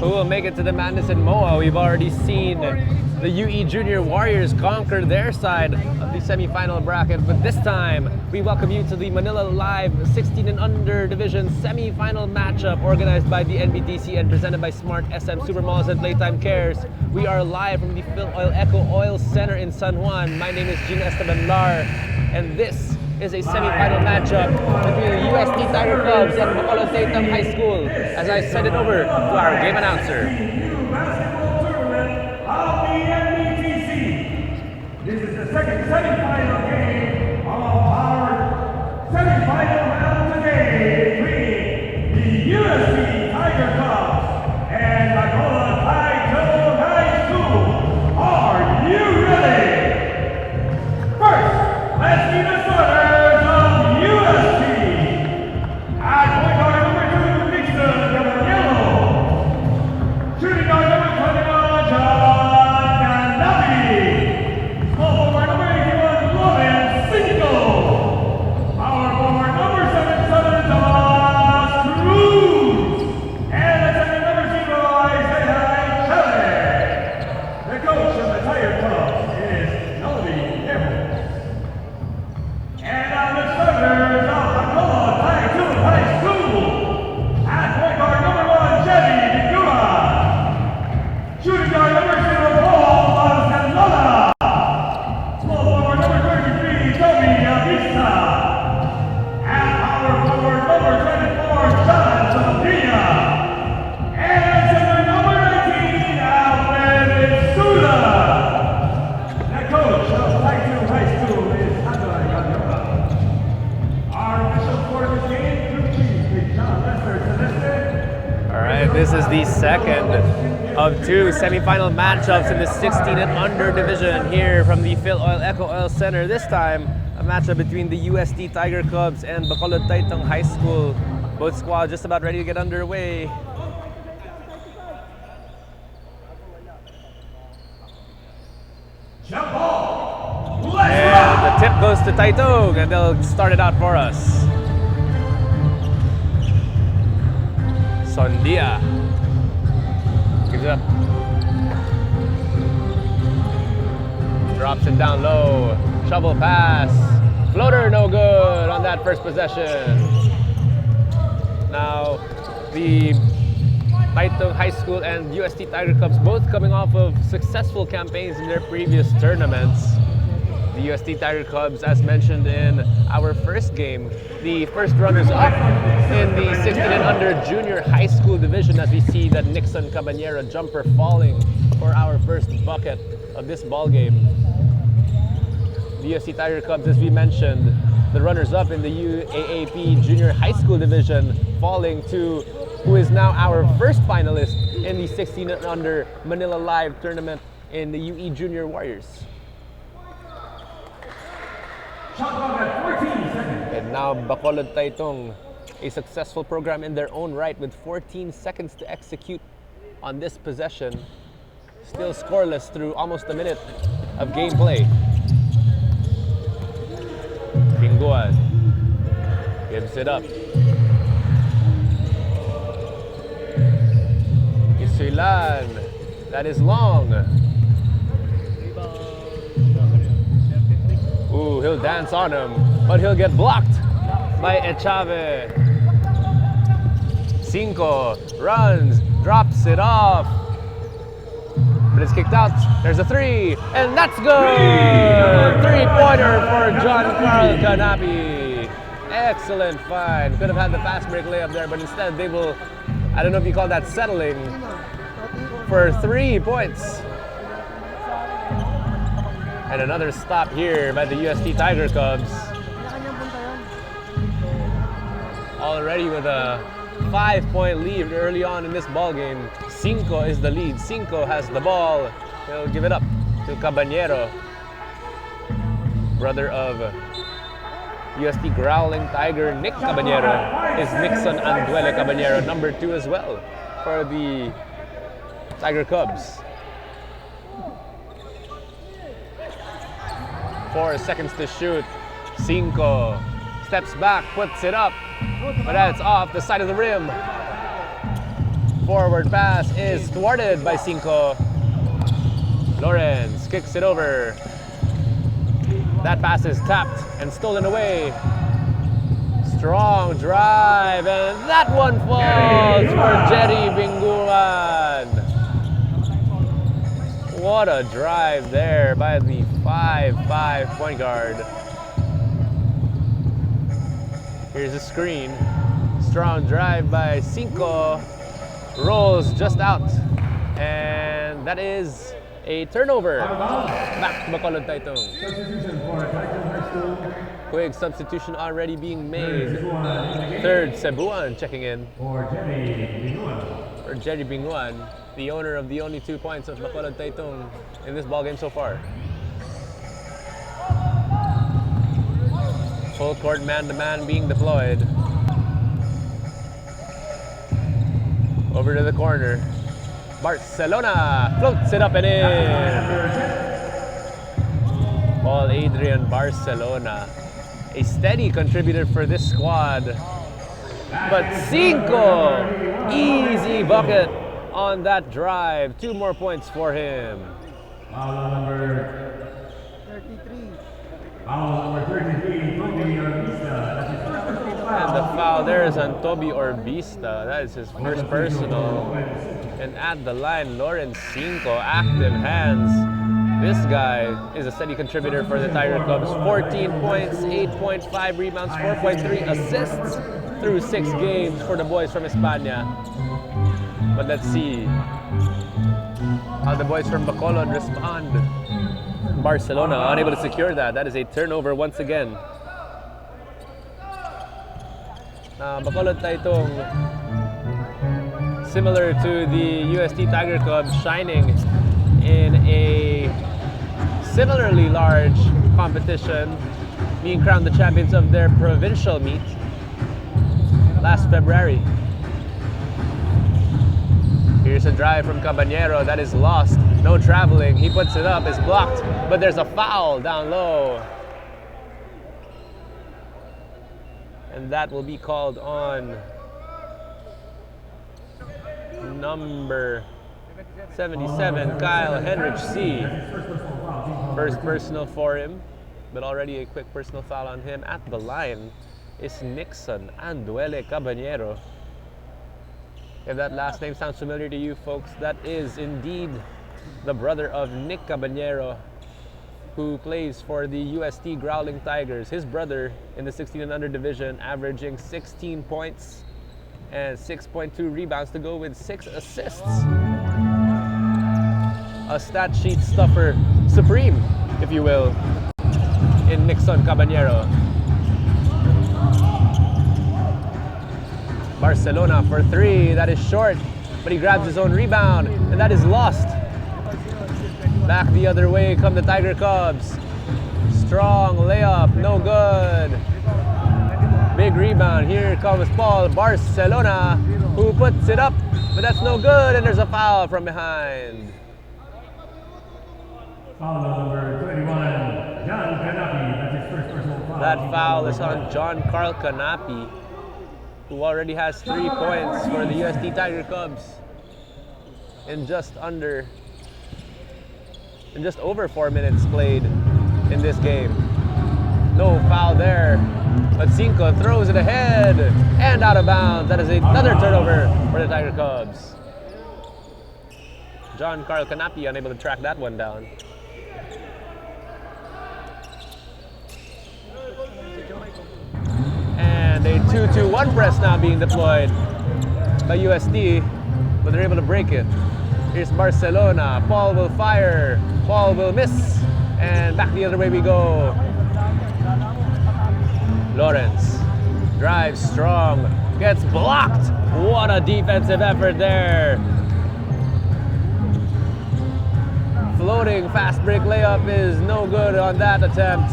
who will make it to the Madness in MOA. We've already seen the UE Junior Warriors conquer their side of the semifinal bracket, but this time we welcome you to the Manila Live 16 and under division semifinal matchup organized by the NBTC and presented by Smart SM Supermalls and Playtime Cares. We are live from the Phil Oil Eco Oil Center in San Juan. My name is Gina Esteban Lar, and this is a semifinal matchup between the UST Tiger Cubs and Bacolod Tay Tung High School. As I send it over to our game announcer. This is the second semifinal game of our semifinal round today between the UST Tiger Cubs and Bacolod Tay Tung High School. Are you ready? First, let's see the starters of UST. At point guard number 2, Nixon, number yellow. Shooting guard number 21, John Ganapi. Small forward number 81, Loren Cinco. Power forward number 7, Southern Tomas Cruz. And the center number 0, Isaiah Chele. The coach of the Tiger Cubs is Melody Campbell. And now the starters of Bacolod Tay Tung High School. At point guard number 1, Jenny Digura. Shooting guard number 0, Paul Barcelona. Small forward number 33, Toby Avista. And power forward number 24, John Saldina. And center number 19, Alfred Suda. The coach of Tay Tung High School is Handoy Ganyora. Our official score of this game, Group Chief, John Lester Celeste. All right, this is the second of two semifinal matchups in the 16 and under division here from the Phil Oil Eco Oil Center. This time, a matchup between the UST Tiger Cubs and Bacolod Tay Tung High School. Both squads just about ready to get underway. Jump ball. And the tip goes to Tay Tung, and they'll start it out for us. Sondia gives it up. Drops it down low. Shovel pass. Floater no good on that first possession. Now the Tay Tung High School and UST Tiger Cubs both coming off of successful campaigns in their previous tournaments. The UST Tiger Cubs, as mentioned in our first game, the first runners-up in the 16 and under junior high school division, as we see that Nixon Caballero jumper falling for our first bucket of this ball game. The UST Tiger Cubs, as we mentioned, the runners-up in the UAAP junior high school division, falling to who is now our first finalist in the 16 and under Manila Live tournament in the UE Junior Warriors. Shot clock at 14 seconds. And now Bacolod Tay Tung, a successful program in their own right with 14 seconds to execute on this possession. Still scoreless through almost a minute of gameplay. Binguan gives it up. Isuilan, that is long. Ooh, he'll dance on him, but he'll get blocked by Echave. Cinco runs, drops it off, but it's kicked out. There's a three, and that's good! Three-pointer for John Carl Canapi. Excellent find. Could have had the fast break layup there, but instead they will, I don't know if you call that settling, for 3 points. And another stop here by the UST Tiger Cubs. Already with a 5-point lead early on in this ball game. Cinco is the lead. Cinco has the ball. He'll give it up to Caballero, brother of UST Growling Tiger Nick Caballero. Is Nixon Anduele Caballero, number 2 as well for the Tiger Cubs. 4 seconds to shoot. Cinco steps back, puts it up, but that's off the side of the rim. forward pass is thwarted by Cinco. Lawrence kicks it over. That pass is tapped and stolen away. Strong drive, and that one falls for Jerry Binguan. What a drive there by the 5'5" point guard. Here's a screen. Strong drive by Cinco. Rolls just out. And that is a turnover. Back to Bacolod, Tay Tung. Substitution for Tay Tung High School. Quick substitution already being made. Third, Cebuan checking in. For Jerry Binguan, the owner of the only 2 points of Bacolod Tay Tung in this ballgame so far. Full court man-to-man being deployed. Over to the corner. Barcelona floats it up and in. Paul Adrian Barcelona, a steady contributor for this squad. But Cinco, easy bucket on that drive. 2 more points for him. Foul number 33. Foul number 33, Toby Orbista. And the foul there is on Toby Orbista. That is his first personal. And at the line, Lawrence Cinco, active hands. This guy is a steady contributor for the Tiger Cubs. 14 points, 8.5 rebounds, 4.3 assists through 6 games for the boys from España. But let's see how the boys from Bacolod respond. Barcelona unable to secure that. That is a turnover once again. Bacolod Tay Tung, similar to the UST Tiger Cubs, shining in a similarly large competition, being crowned the champions of their provincial meet last February. Here's a drive from Caballero that is lost. No traveling. He puts it up. It's blocked. But there's a foul down low. And that will be called on number 77, Kyle Henrich C. First personal for him, but already a quick personal foul on him. At the line is Nixon Anduele Caballero. If that last name sounds familiar to you folks, that is indeed the brother of Nick Caballero, who plays for the UST Growling Tigers. His brother in the 16 and under division, averaging 16 points and 6.2 rebounds to go with 6 assists. A stat sheet stuffer supreme, if you will, in Nixon Caballero. Barcelona for 3, that is short, but he grabs his own rebound, and that is lost. Back the other way come the Tiger Cubs. Strong layup, no good. Big rebound, here comes Paul Barcelona, who puts it up, but that's no good, and there's a foul from behind. Foul number 21, John Canapi. That's his first personal foul. That foul is on John Carl Canapi, who already has 3 points for the UST Tiger Cubs in just over 4 minutes played in this game. No foul there, but Cinco throws it ahead and out of bounds. That is another turnover for the Tiger Cubs. John Carl Canapi unable to track that one down. And a 2-2-1 press now being deployed by UST, but they're able to break it. Here's Barcelona. Paul will fire. Paul will miss. And back the other way we go. Lawrence drives strong. Gets blocked. What a defensive effort there. Floating fast break layup is no good on that attempt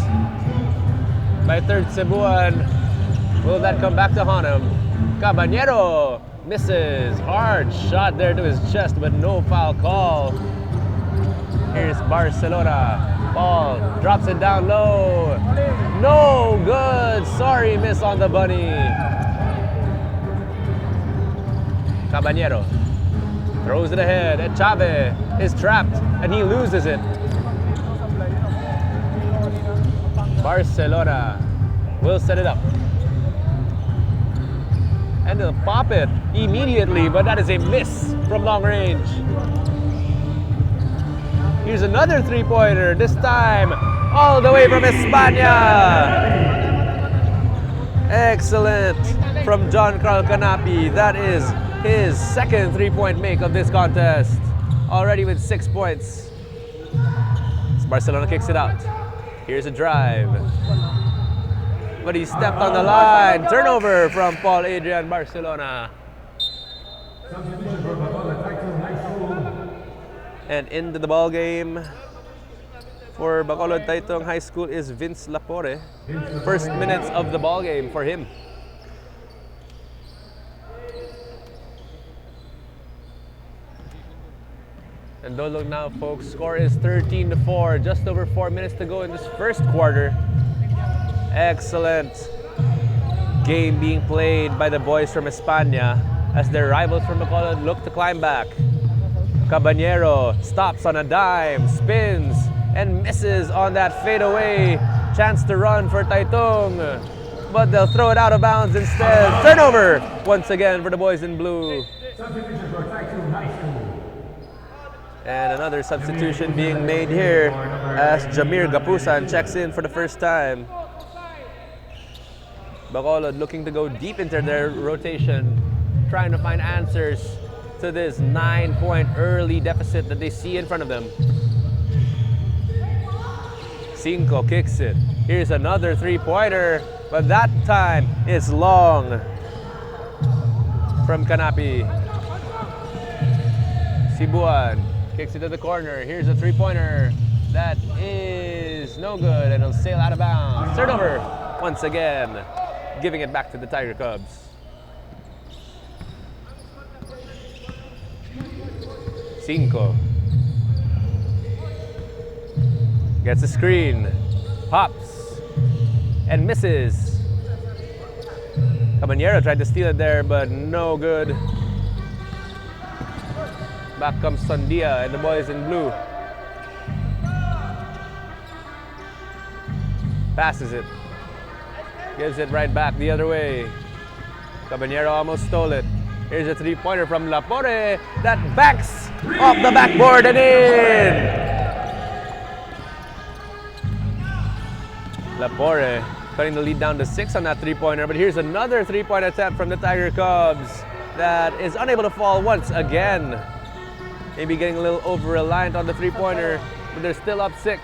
by third Cebuan. Will that come back to haunt him? Caballero misses. Hard shot there to his chest, but no foul call. Here's Barcelona. Paul drops it down low. No good. Sorry, miss on the bunny. Caballero Throws it ahead, and Chave is trapped, and he loses it. Barcelona will set it up. And they'll pop it immediately, but that is a miss from long range. Here's another three-pointer, this time all the way from España. Excellent from John Carl Canapi. That is his second three-point make of this contest. Already with 6 points. Barcelona kicks it out. Here's a drive. But he stepped on the line. Turnover from Paul Adrian, Barcelona. And into the ball game for Bacolod Tay Tung High School is Vince Lapore. First minutes of the ball game for him. And don't look now, folks. Score is 13-4. Just over 4 minutes to go in this first quarter. Excellent game being played by the boys from España as their rivals from Bacolod look to climb back. Caballero stops on a dime, spins, and misses on that fadeaway. Chance to run for Tay Tung, but they'll throw it out of bounds instead. Turnover once again for the boys in blue. And another substitution being made here as Jamir Gapusan checks in for the first time. Bacolod looking to go deep into their rotation, trying to find answers to this 9-point early deficit that they see in front of them. Cinco kicks it. Here's another three-pointer, but that time it's long from Canapi. Sibuan kicks it to the corner. Here's a three-pointer. That is no good, and it'll sail out of bounds. Turnover once again, giving it back to the Tiger Cubs. Cinco gets a screen, pops, and misses. Caballero tried to steal it there, but no good. Back comes Sandia and the boys in blue. Passes it. Gives it right back the other way. Caballero almost stole it. Here's a three-pointer from Lapore that backs off the backboard and in. Lapore cutting the lead down to 6 on that three-pointer, but here's another three-point attempt from the Tiger Cubs that is unable to fall once again. Maybe getting a little over-reliant on the three-pointer, but they're still up 6.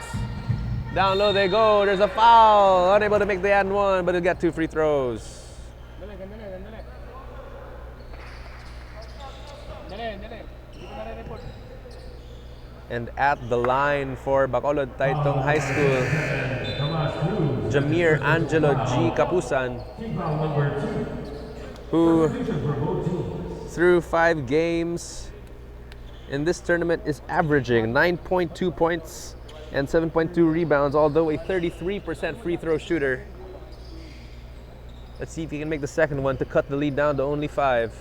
Down low they go, there's a foul. Unable to make the and one, but they'll get 2 free throws. And at the line for Bacolod Tay Tung High School, Jamir Angelo G. Capusan, who through 5 games in this tournament is averaging 9.2 points and 7.2 rebounds, although a 33% free throw shooter. Let's see if he can make the second one to cut the lead down to only 5.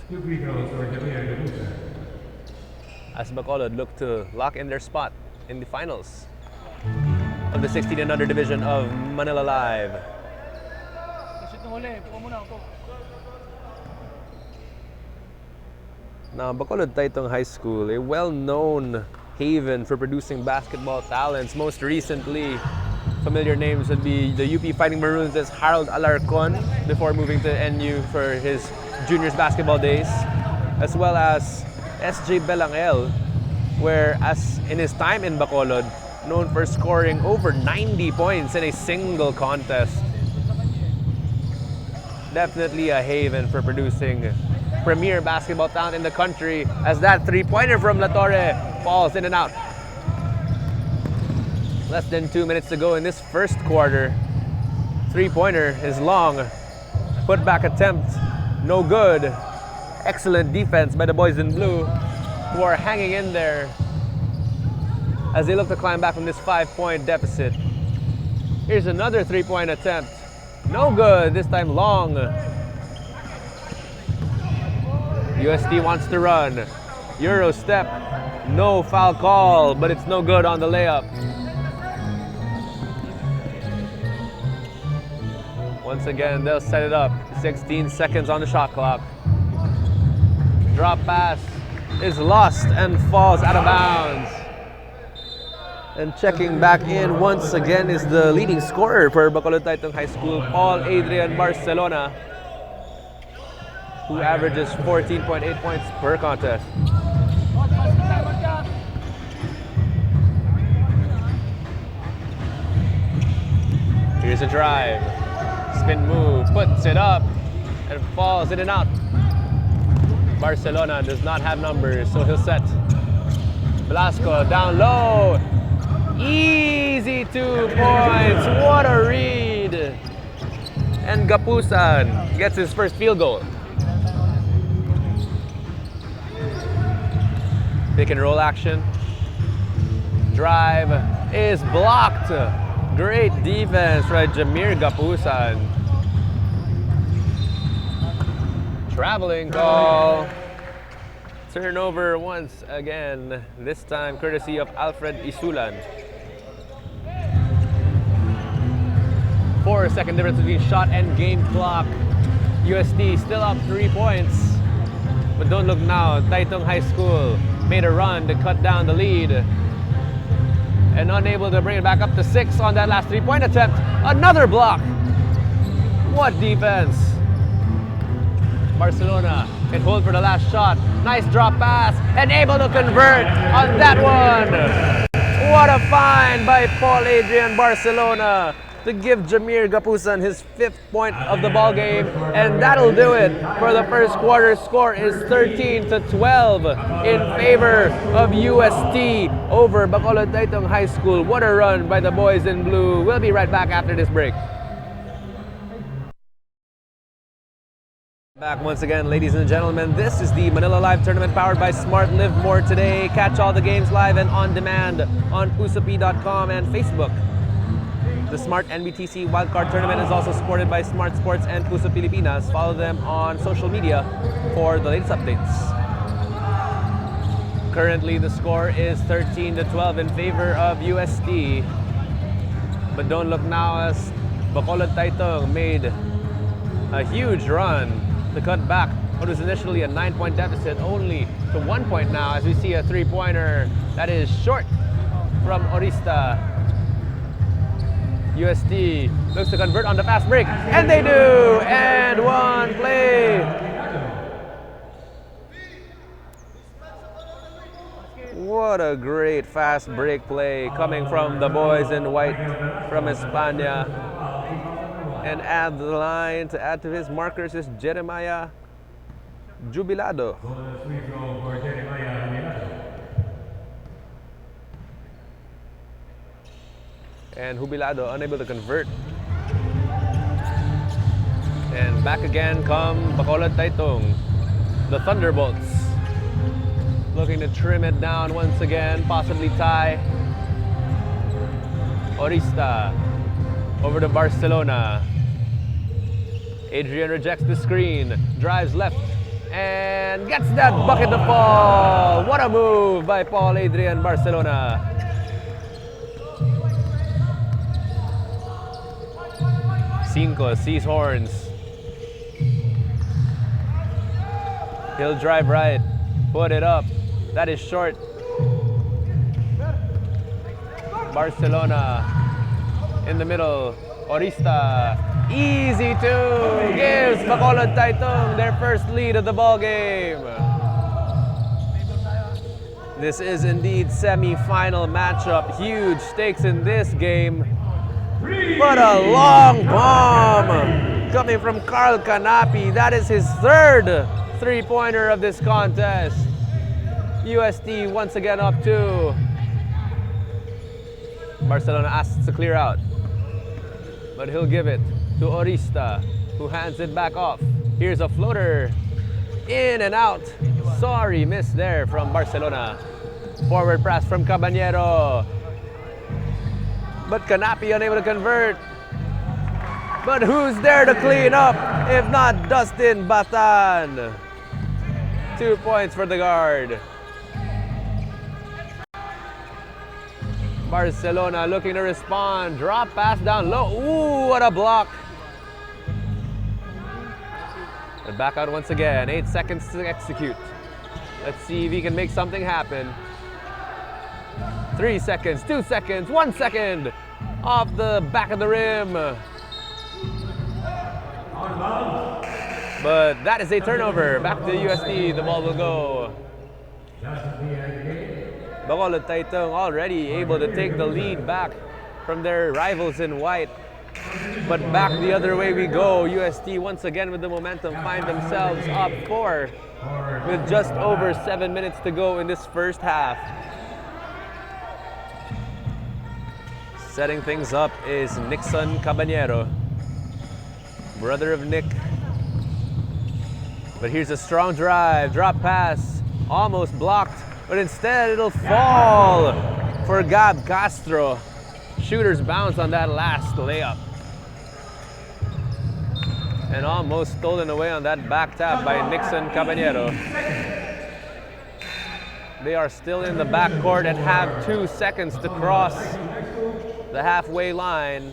As Bacolod look to lock in their spot in the finals of the 16 and under division of Manila Live. Now, Bacolod Tay Tung High School, a well-known haven for producing basketball talents. Most recently, familiar names would be the UP Fighting Maroons as Harold Alarcon before moving to NU for his juniors basketball days, as well as SJ Belangel, where as in his time in Bacolod, known for scoring over 90 points in a single contest. Definitely a haven for producing premier basketball talent in the country, as that three-pointer from La Torre falls in and out. Less than 2 minutes to go in this first quarter. Three-pointer is long. Put back attempt, no good. Excellent defense by the boys in blue, who are hanging in there as they look to climb back from this 5-point deficit. Here's another three-point attempt. No good, this time long. UST wants to run. Euro step. No foul call, but it's no good on the layup. Once again, they'll set it up. 16 seconds on the shot clock. Drop pass is lost and falls out of bounds. And checking back in once again is the leading scorer for Bacolod Tay Tung High School, Paul Adrian Barcelona, who averages 14.8 points per contest. Here's a drive. Spin move, puts it up, and falls in and out. Barcelona does not have numbers, so he'll set. Velasco down low. Easy 2 points. What a read. And Gapusan gets his first field goal. Pick and roll action. Drive is blocked. Great defense by Jamir Gapusan. Traveling call. Turnover once again, this time courtesy of Alfred Isulan. 4-second difference between shot and game clock. UST still up 3 points. But don't look now, Tay Tung High School made a run to cut down the lead. And unable to bring it back up to 6 on that last 3-point attempt. Another block. What defense. Barcelona can hold for the last shot. Nice drop pass and able to convert on that one. What a find by Paul Adrian Barcelona to give Jamir Gapusan his 5th point of the ball game, and that'll do it for the first quarter. Score is 13-12 in favor of UST over Bacolod Tay Tung High School. What a run by the boys in blue. We'll be right back after this break. Back once again, ladies and gentlemen. This is the Manila Live Tournament powered by Smart Live More Today. Catch all the games live and on demand on usapi.com and Facebook. The Smart NBTC Wildcard Tournament is also supported by Smart Sports and Puso Pilipinas. Follow them on social media for the latest updates. Currently, the score is 13-12 in favor of UST. But don't look now, as Bacolod Tay Tung made a huge run to cut back what was initially a 9-point deficit only to 1 point now, as we see a 3-pointer that is short from Orista. UST looks to convert on the fast break, and they do! And one play! What a great fast break play coming from the boys in white from España. And add the line to add to his markers is Jeremiah Jubilado. And Jubilado unable to convert. And back again come Bacolod Tay Tung, the Thunderbolts. Looking to trim it down once again, possibly tie. Orista over to Barcelona. Adrian rejects the screen, drives left, and gets that bucket to fall. What a move by Paul Adrian Barcelona. Cinco sees horns. He'll drive right, put it up. That is short. Barcelona in the middle. Orista, easy 2, gives Bacolod Tay Tung their first lead of the ball game. This is indeed semi-final matchup. Huge stakes in this game. But a long bomb coming from Carl Canapi. That is his 3rd 3-pointer of this contest. UST once again up 2. Barcelona asks to clear out, but he'll give it to Orista, who hands it back off. Here's a floater, in and out. Sorry, miss there from Barcelona. Forward pass from Caballero, but Canapi unable to convert. But who's there to clean up if not Dustin Batan? 2 points for the guard. Barcelona looking to respond. Drop pass down low. Ooh, what a block. And back out once again. 8 seconds to execute. Let's see if he can make something happen. 3 seconds, 2 seconds, 1 second. Off the back of the rim. But that is a turnover. Back to UST. The ball will go. Bacolod Tay Tung already able to take the lead back from their rivals in white. But back the other way we go. UST once again with the momentum find themselves up 4 with just over 7 minutes to go in this first half. Setting things up is Nixon Caballero, brother of Nick. But here's a strong drive, drop pass, almost blocked, but instead it'll fall for Gab Castro. Shooter's bounce on that last layup. And almost stolen away on that back tap by Nixon Caballero. They are still in the backcourt and have 2 seconds to cross the halfway line.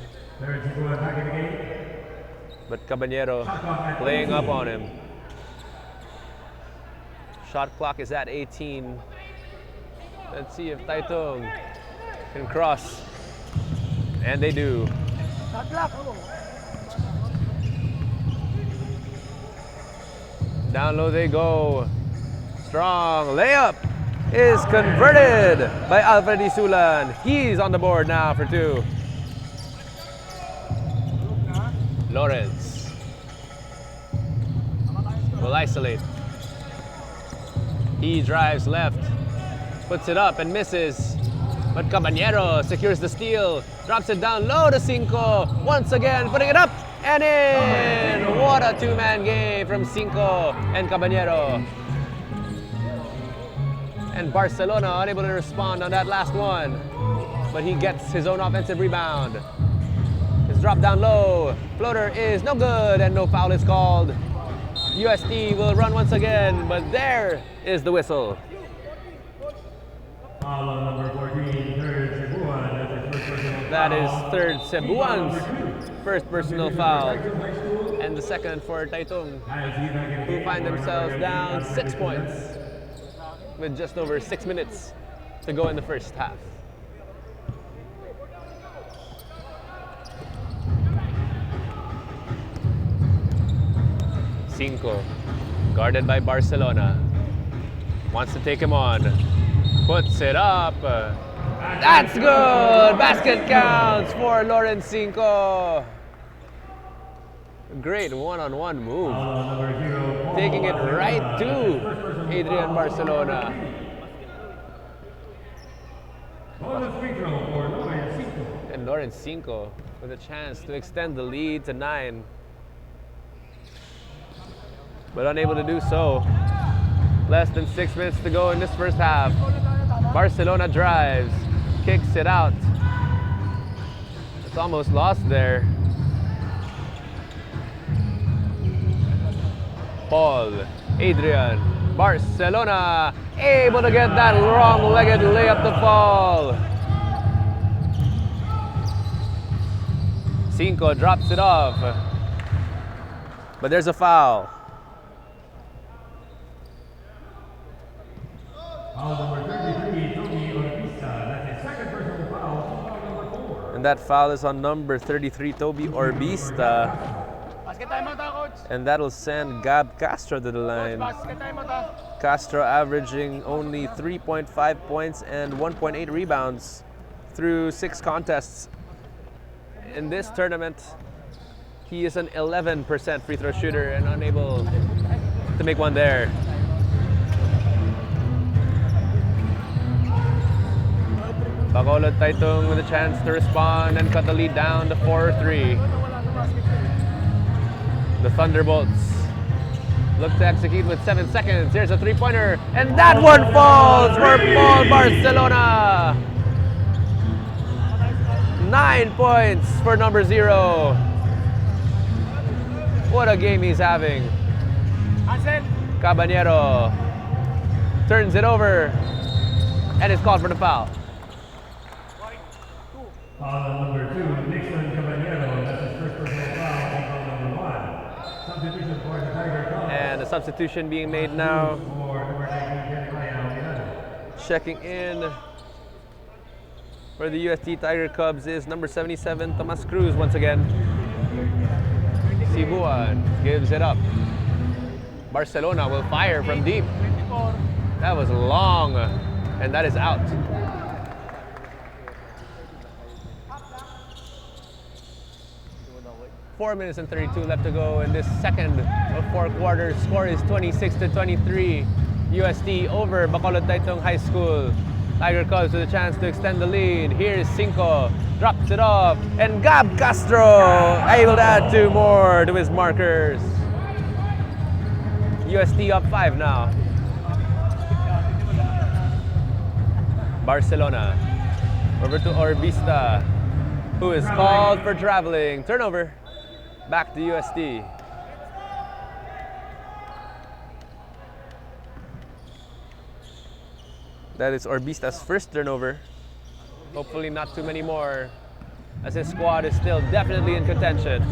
But Caballero playing up on him. Shot clock is at 18. Let's see if Tay Tung can cross. And they do. Down low they go. Strong layup is converted by Alfred Isulan. He's on the board now for 2. Lawrence will isolate. He drives left, puts it up and misses. But Caballero secures the steal, drops it down low to Cinco. Once again, putting it up and in. What a 2-man game from Cinco and Caballero. And Barcelona unable to respond on that last one. But he gets his own offensive rebound. His drop down low. Floater is no good and no foul is called. UST will run once again, but there is the whistle. That is third Cebuan's first personal foul. And the second for Tay Tung, who find themselves down 6 points with just over 6 minutes to go in the first half. Cinco, guarded by Barcelona, wants to take him on, puts it up. That's good! Basket counts for Lawrence Cinco. Great one-on-one move. Taking it right to Adrian Barcelona. And Lawrence Cinco with a chance to extend the lead to 9. But unable to do so. Less than 6 minutes to go in this first half. Barcelona drives, kicks it out. It's almost lost there. Paul, Adrian, Barcelona able to get that wrong-legged layup to fall. Cinco drops it off. But there's a foul. And that foul is on number 33, Toby Orbista. And that'll send Gab Castro to the line. Castro averaging only 3.5 points and 1.8 rebounds through 6 contests. In this tournament, he is an 11% free throw shooter and unable to make one there. Bacolod Tay Tung with a chance to respond and cut the lead down to 4-3. The Thunderbolts look to execute with 7 seconds. Here's a 3-pointer, and that one falls for Paul Barcelona. 9 points for number 0. What a game he's having. Caballero turns it over and is called for the foul. Foul number 2, Nixon Caballero. That's his first personal foul. Foul number 1. Substitution for the Tiger Cubs. And a substitution being made now. For number 19, Jeremiah. Checking in for the UST Tiger Cubs is number 77, Tomas Cruz once again. Cebuan gives it up. Barcelona will fire from deep. That was long, and that is out. Four minutes and 32 left to go in this second of 4 quarters. Score is 26-23. UST over Bacolod Tay Tung High School. Tiger Cubs with a chance to extend the lead. Here's Cinco, drops it off, and Gab Castro able to add 2 more to his markers. UST up 5 now. Barcelona over to Orbista, who is called for traveling. Turnover, back to UST. That is Orbista's first turnover. Hopefully not too many more, as his squad is still definitely in contention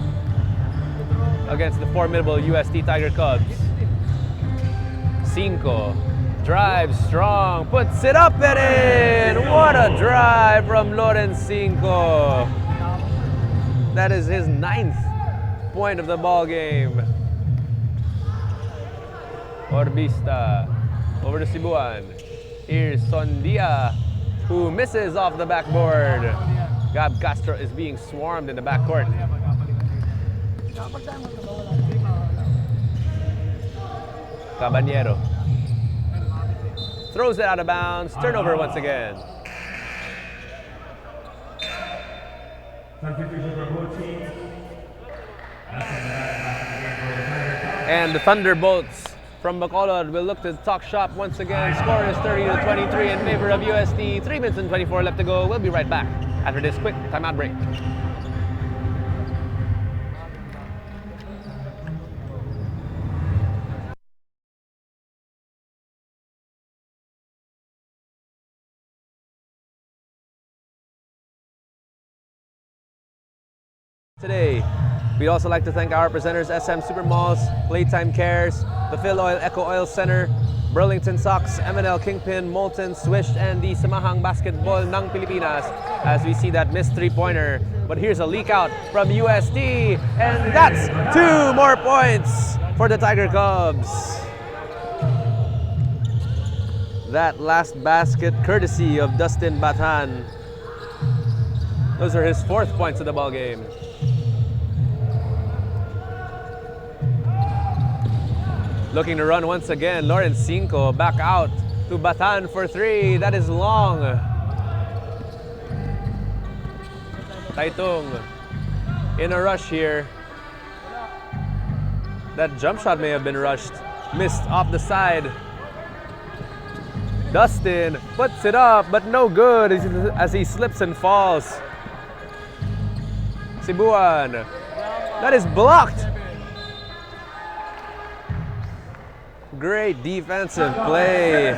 against the formidable UST Tiger Cubs. Cinco drives strong, puts it up and in! What a drive from Lorenz Cinco. That is his 9th point of the ball game. Orbista over to Cebuan. Here's Sondia, who misses off the backboard. Gab Castro is being swarmed in the backcourt. Caballero throws it out of bounds. Turnover once again. And the Thunderbolts from Bacolod will look to talk shop once again. Score is 30-23 in favor of UST. 3 minutes and 24 left to go. We'll be right back after this quick timeout break. Today, we'd also like to thank our presenters, SM Supermalls, Playtime Cares, the Phil Oil Eco Oil Center, Burlington Socks, M&L Kingpin, Molten, Swish, and the Samahang Basketball ng Pilipinas, as we see that missed 3-pointer. But here's a leak out from UST, and that's 2 more points for the Tiger Cubs. That last basket courtesy of Dustin Batan. Those are his 4th points of the ball game. Looking to run once again, Lorenz Cinco back out to Batan for 3. That is long. Tay Tung in a rush here. That jump shot may have been rushed. Missed off the side. Dustin puts it up, but no good as he slips and falls. Cebuan. That is blocked. Great defensive play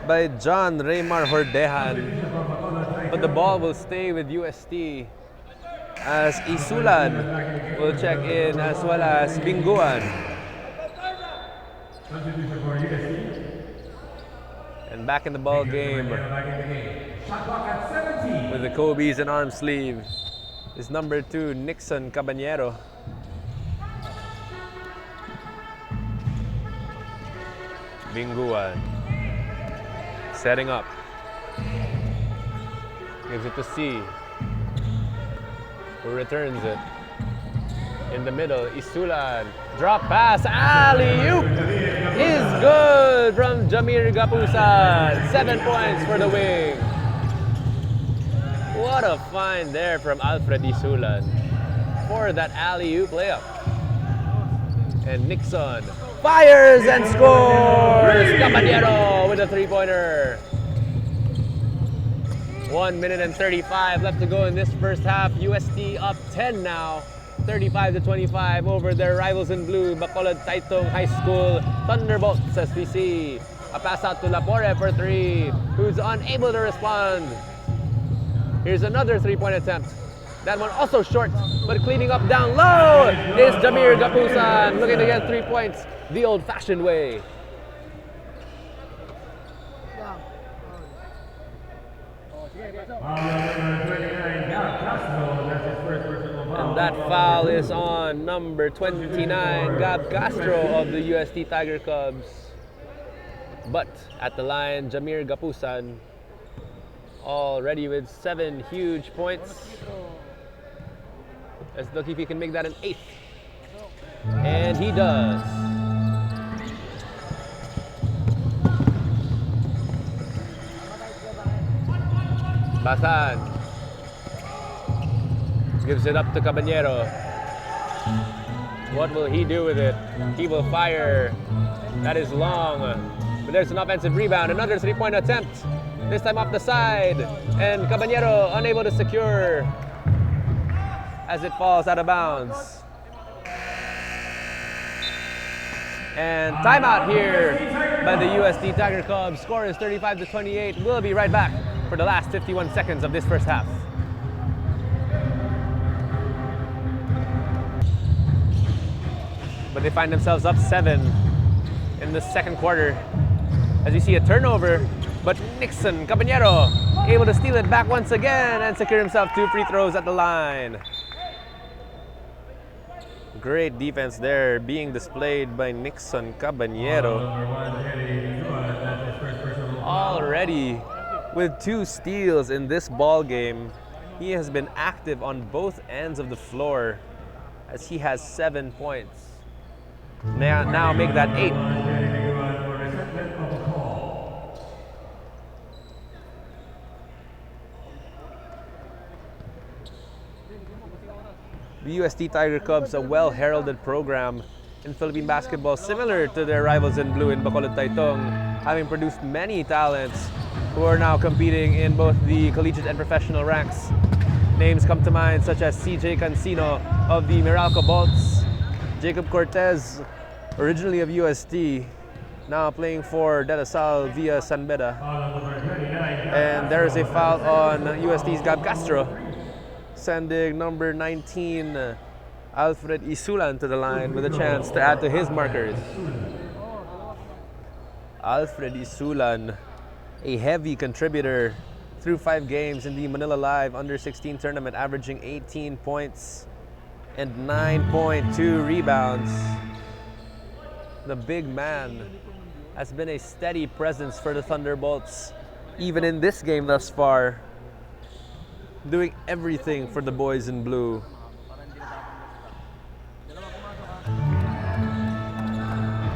by John Raymar Hordejan. But the ball will stay with UST as Isulan will check in, as well as Binguan. And back in the ball game with the Kobe's and arm sleeve is number 2, Nixon Caballero. Binguan setting up, gives it to C, who returns it in the middle. Isulan, drop pass, alley-oop is good from Jamir Gapusan. 7 points for the wing. What a find there from Alfred Isulan for that alley-oop layup. And Nixon fires and scores! Caballero with a 3-pointer. 1 minute and 35 left to go in this first half. UST up 10 now, 35-25 over their rivals in blue, Bacolod Tay Tung High School Thunderbolts, as we see. A pass out to Lapore for 3, who's unable to respond. Here's another three-point attempt. That one also short, but cleaning up down low is Jamir Gapusan, looking to get 3 points the old-fashioned way. And that foul is on number 29, Gab Castro of the UST Tiger Cubs. But at the line, Jamir Gapusan already with 7 huge points. Let's look if he can make that an 8th. And he does. Basan gives it up to Caballero. What will he do with it? He will fire. That is long. But there's an offensive rebound. Another three-point attempt. This time off the side. And Caballero unable to secure as it falls out of bounds. And timeout here by the UST Tiger Cubs. Score is 35-28. We'll be right back for the last 51 seconds of this first half. But they find themselves up 7 in the second quarter. As you see a turnover, but Nixon Caballero able to steal it back once again and secure himself 2 free throws at the line. Great defense there being displayed by Nixon Caballero. Already with 2 steals in this ball game, he has been active on both ends of the floor as he has 7 points. Now make that 8. The UST Tiger Cubs, a well-heralded program in Philippine basketball, similar to their rivals in blue in Bacolod, Tay Tung, having produced many talents who are now competing in both the collegiate and professional ranks. Names come to mind such as CJ Cancino of the Meralco Bolts, Jacob Cortez, originally of UST, now playing for De La Salle via San Beda. And there is a foul on UST's Gab Castro, sending number 19, Alfred Isulan, to the line with a chance to add to his markers. Alfred Isulan, a heavy contributor through 5 games in the Manila Live Under-16 tournament, averaging 18 points and 9.2 rebounds. The big man has been a steady presence for the Thunderbolts, even in this game thus far, doing everything for the boys in blue.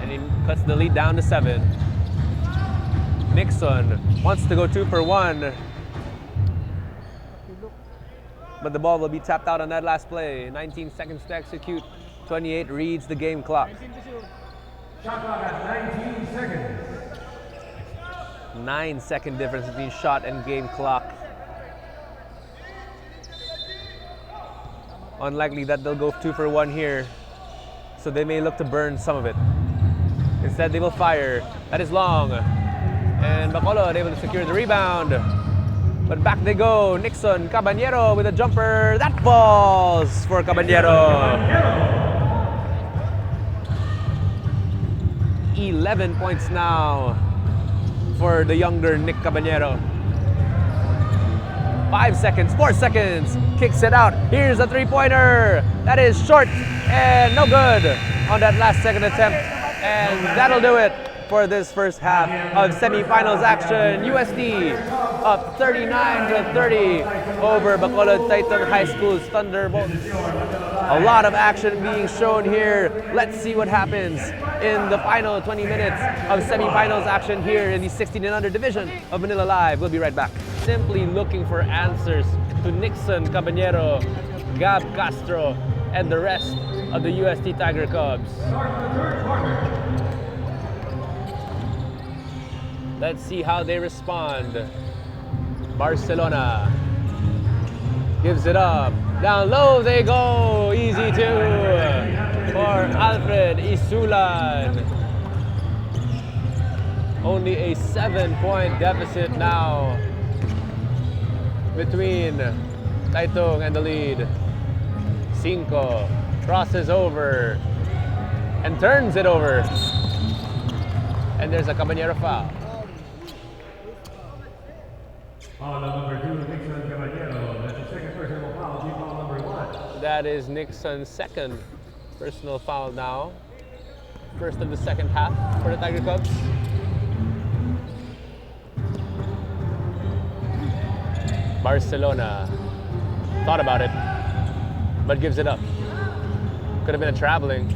And he cuts the lead down to 7. Nixon wants to go 2 for 1, but the ball will be tapped out on that last play. 19 seconds to execute. 28 reads the game clock. Shot clock at 19 seconds. 9-second difference between shot and game clock. Unlikely that they'll go 2 for 1 here, so they may look to burn some of it. Instead, they will fire. That is long. And Bacolod able to secure the rebound. But back they go. Nixon Caballero with a jumper. That falls for Caballero. 11 points now for the younger Nick Caballero. 5 seconds, 4 seconds, kicks it out. Here's a 3-pointer. That is short and no good on that last second attempt. And that'll do it for this first half of semifinals action. UST up 39-30 over Bacolod Tay Tung High School's Thunderbolts. A lot of action being shown here. Let's see what happens in the final 20 minutes of semifinals action here in the 16 and under division of Manila Live. We'll be right back. Simply looking for answers to Nixon Caballero, Gab Castro, and the rest of the UST Tiger Cubs. Let's see how they respond. Barcelona gives it up. Down low they go. Easy 2 for Alfred Isulan. Only a 7-point deficit now between Tay Tung and the lead. Cinco crosses over and turns it over. And there's a Caballero foul. Foul number 2, Nixon Caballero. That's the second personal foul. Team foul number 1. That is Nixon's second personal foul now. First of the second half for the Tiger Cubs. Barcelona thought about it, but gives it up. Could have been a traveling,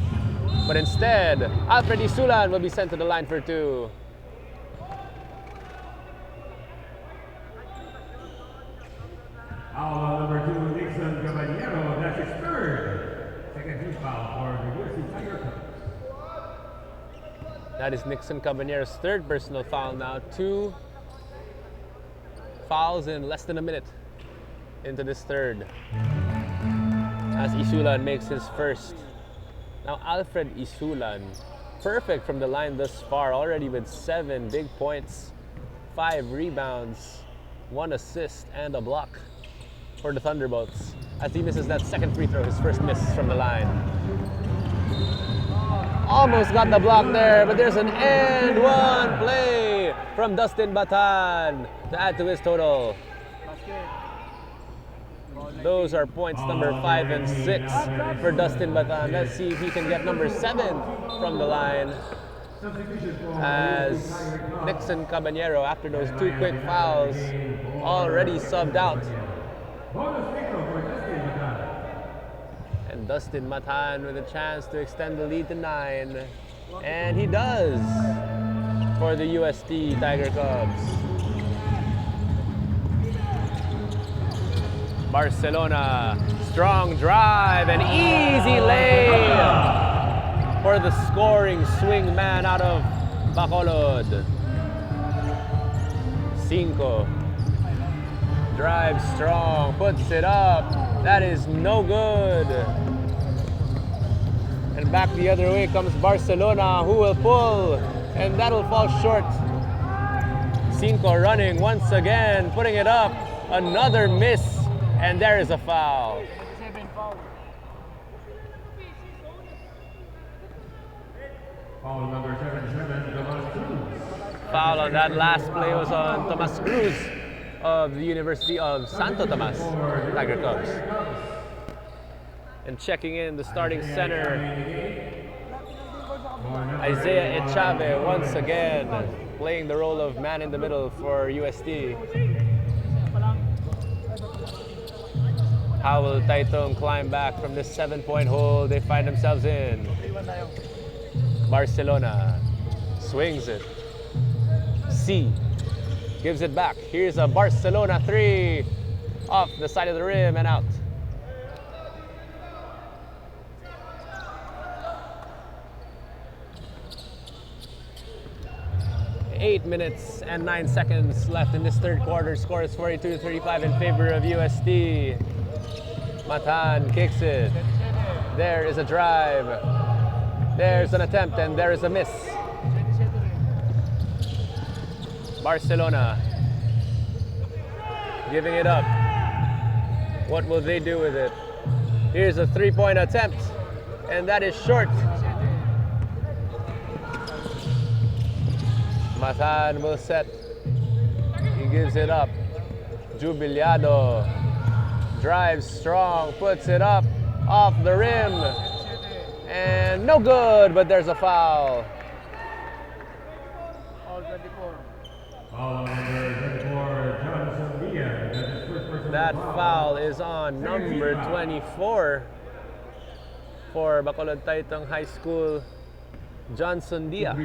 but instead, Alfred Isulan will be sent to the line for 2. Foul number 2, Nixon Caballero. That's his third. Second team foul for the UST Tiger Cubs. That is Nixon Caballero's third personal foul now. 2 fouls in less than a minute into this third, as Isulan makes his first. Now Alfred Isulan, perfect from the line thus far, already with 7 big points, 5 rebounds, 1 assist, and a block for the Thunderbolts, as he misses that second free throw, his first miss from the line. Almost got the block there, but there's an and one play from Dustin Batan to add to his total. Those are points number 5 and 6 for Dustin Batan. Let's see if he can get number 7 from the line, as Nixon Caballero, after those 2 quick fouls, already subbed out. And Dustin Matan with a chance to extend the lead to 9. And he does for the UST Tiger Cubs. Barcelona, strong drive and easy lay for the scoring swing man out of Bacolod. Cinco drives strong, puts it up. That is no good. And back the other way comes Barcelona, who will pull, and that'll fall short. Cinco running once again, putting it up. Another miss, and there is a foul. Foul number 77, Tomas Cruz. Foul on that last play was on Tomas Cruz of the University of Santo Tomas Tiger Cubs. And checking in the starting center, Isaiah Echave once again playing the role of man in the middle for UST. How will Tay Tung climb back from this 7-point hole they find themselves in? Barcelona swings it. C gives it back. Here's a Barcelona 3 off the side of the rim and out. 8 minutes and 9 seconds left in this third quarter. Score is 42-35 in favor of UST. Matan kicks it. There is a drive. There's an attempt and there is a miss. Barcelona giving it up. What will they do with it? Here's a 3-point attempt, and that is short. Matan will set. He gives it up. Jubiliado drives strong, puts it up off the rim, and no good, but there's a foul. That foul is on number 24 for Bacolod Tay Tung High School, Johnson Dia.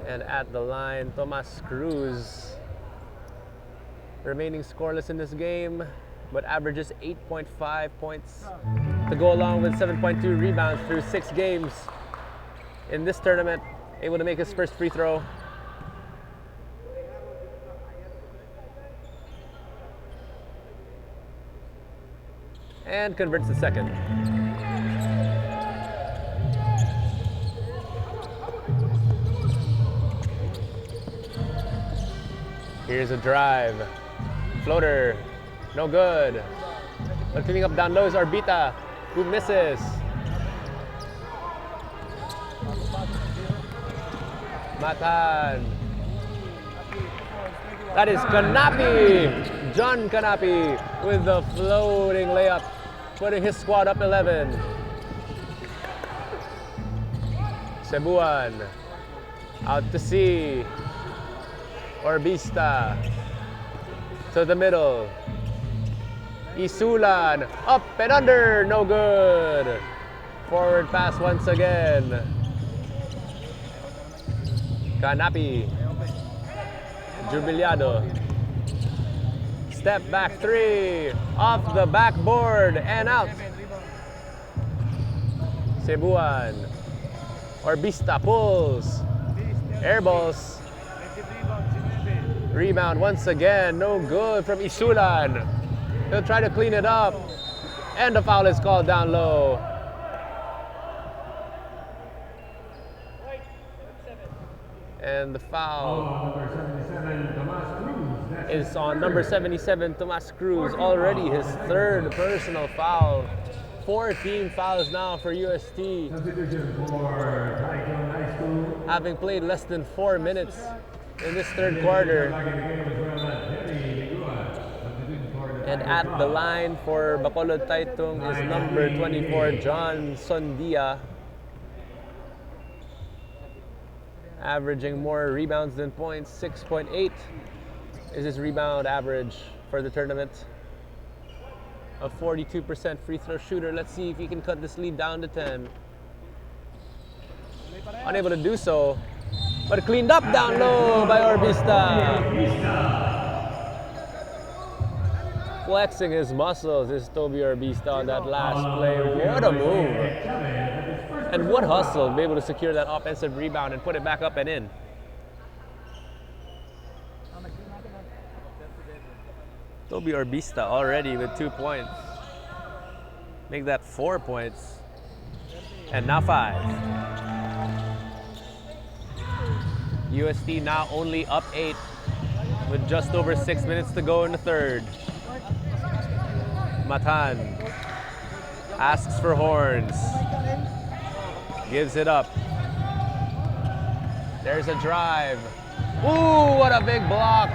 And at the line, Tomas Cruz, remaining scoreless in this game, but averages 8.5 points to go along with 7.2 rebounds through 6 games in this tournament. Able to make his first free throw. And converts the second. Here's a drive. floater, no good. But cleaning up down low is Arbita, who misses. Matan. That is Kanapi, John Kanapi with the floating layup, putting his squad up 11. Cebuan, out to sea. Orbista, to the middle. Isulan, up and under, no good. Forward pass once again. Kanapi, Jubiliado. Step back three, off the backboard and out. Cebuan, Orbista pulls, airballs. Rebound once again, no good from Isulan. He'll try to clean it up, and the foul is called down low. And the foul is on number 77, Tomas Cruz, already his third personal foul. 14 fouls now for UST, having played less than 4 minutes in this third quarter. And at the line for Bacolod Tay Tung is number 24, John Sondia, averaging more rebounds than points. 6.8 is his rebound average for the tournament. A 42% free throw shooter. Let's see if he can cut this lead down to 10. Unable to do so, but cleaned up down low by Orbista. Flexing his muscles is Toby Orbista on that last play. What a move. And what hustle, be able to secure that offensive rebound and put it back up and in. Toby Orbista already with 2 points. Make that 4 points. And now 5. UST now only up 8 with just over 6 minutes to go in the third. Matan asks for horns. Gives it up. There's a drive. Ooh, what a big block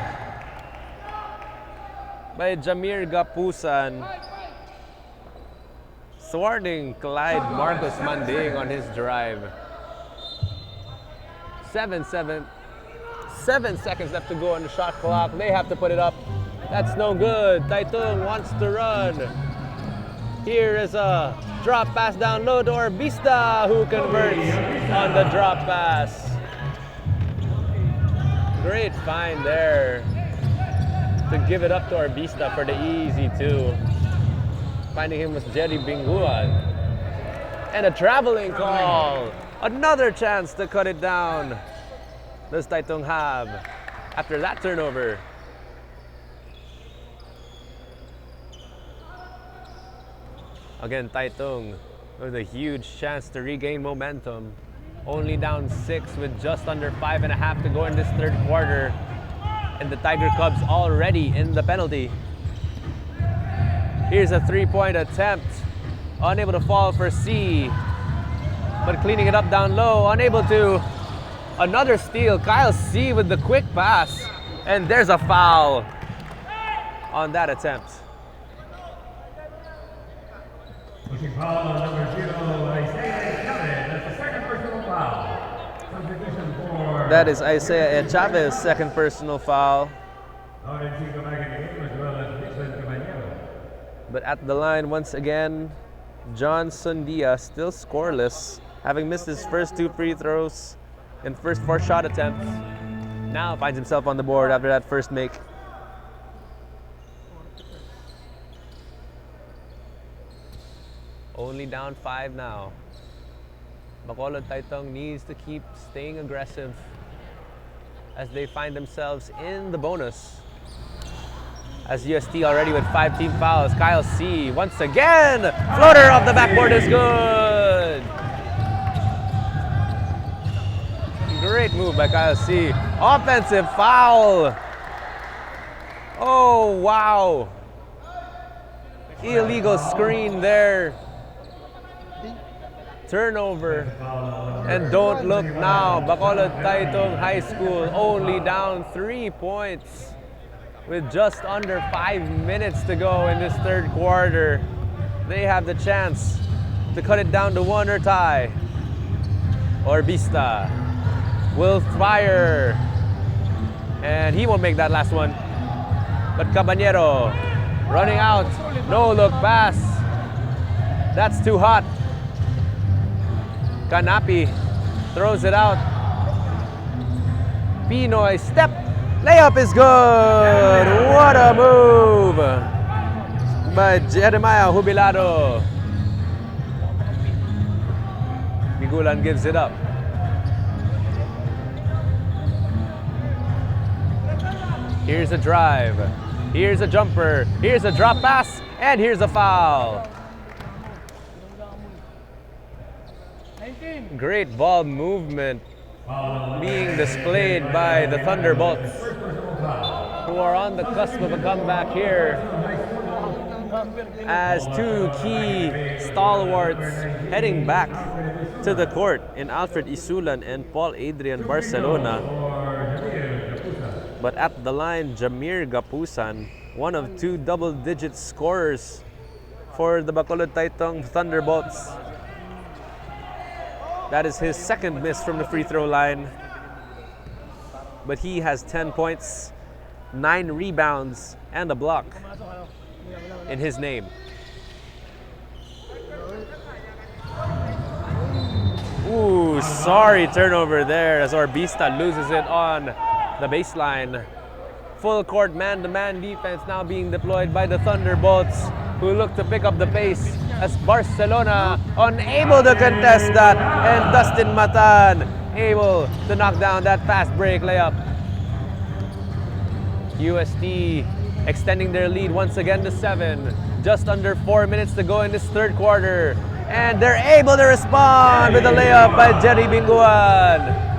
by Jamir Gapusan. Thwarting Clyde Marcos Manding on his drive. 7 seconds left to go on the shot clock. They have to put it up. That's no good. Tay Tung wants to run. Here is a drop pass down low to Orbista, who converts on the drop pass. Great find there to give it up to Orbista for the easy 2. Finding him was Jerry Binguan. And a traveling call. Another chance to cut it down. Does Tay Tung have after that turnover? Again, Tay Tung with a huge chance to regain momentum. Only down 6 with just under 5.5 to go in this third quarter. And the Tiger Cubs already in the penalty. Here's a 3-point attempt. Unable to fall for C. But cleaning it up down low, unable to. Another steal, Kyle C with the quick pass. And there's a foul on that attempt. Pushing foul on number 0, Isaiah Chavez. That's the second personal foul. Substitution for... That is Isaiah Chavez, second personal foul. But at the line once again, John Sondia still scoreless, having missed his first 2 free throws and first 4 shot attempts. Now finds himself on the board after that first make. Only down 5 now. Bacolod Tay Tung needs to keep staying aggressive as they find themselves in the bonus. As UST already with 5 team fouls. Kyle C once again. Floater off the backboard is good. Great move by Kyle C. Offensive foul Oh, wow. Illegal screen there. Turnover. And don't look now. Bacolod Tay Tung High School only down 3 points with just under 5 minutes to go in this third quarter. They have the chance to cut it down to 1 or tie. Orbista will fire. And he won't make that last one. But Caballero running out. No look pass. That's too hot. Canapi throws it out. Pinoy step. Layup is good. What a move by Jeremiah Jubilado. Bigulan gives it up. Here's a drive. Here's a jumper. Here's a drop pass. And here's a foul. Great ball movement being displayed by the Thunderbolts, who are on the cusp of a comeback here as two key stalwarts heading back to the court in Alfred Isulan and Paul Adrian Barcelona. But at the line, Jamir Gapusan, one of two double-digit scorers for the Bacolod Tay Tung Thunderbolts. That is his second miss from the free throw line. But he has 10 points, 9 rebounds, and a block in his name. Ooh, sorry turnover there as Orbista loses it on the baseline. Full court man-to-man defense now being deployed by the Thunderbolts, who look to pick up the pace as Barcelona unable to contest that, and Dustin Matan able to knock down that fast break layup. UST extending their lead once again to 7. Just under 4 minutes to go in this third quarter, and they're able to respond with a layup by Jerry Binguan.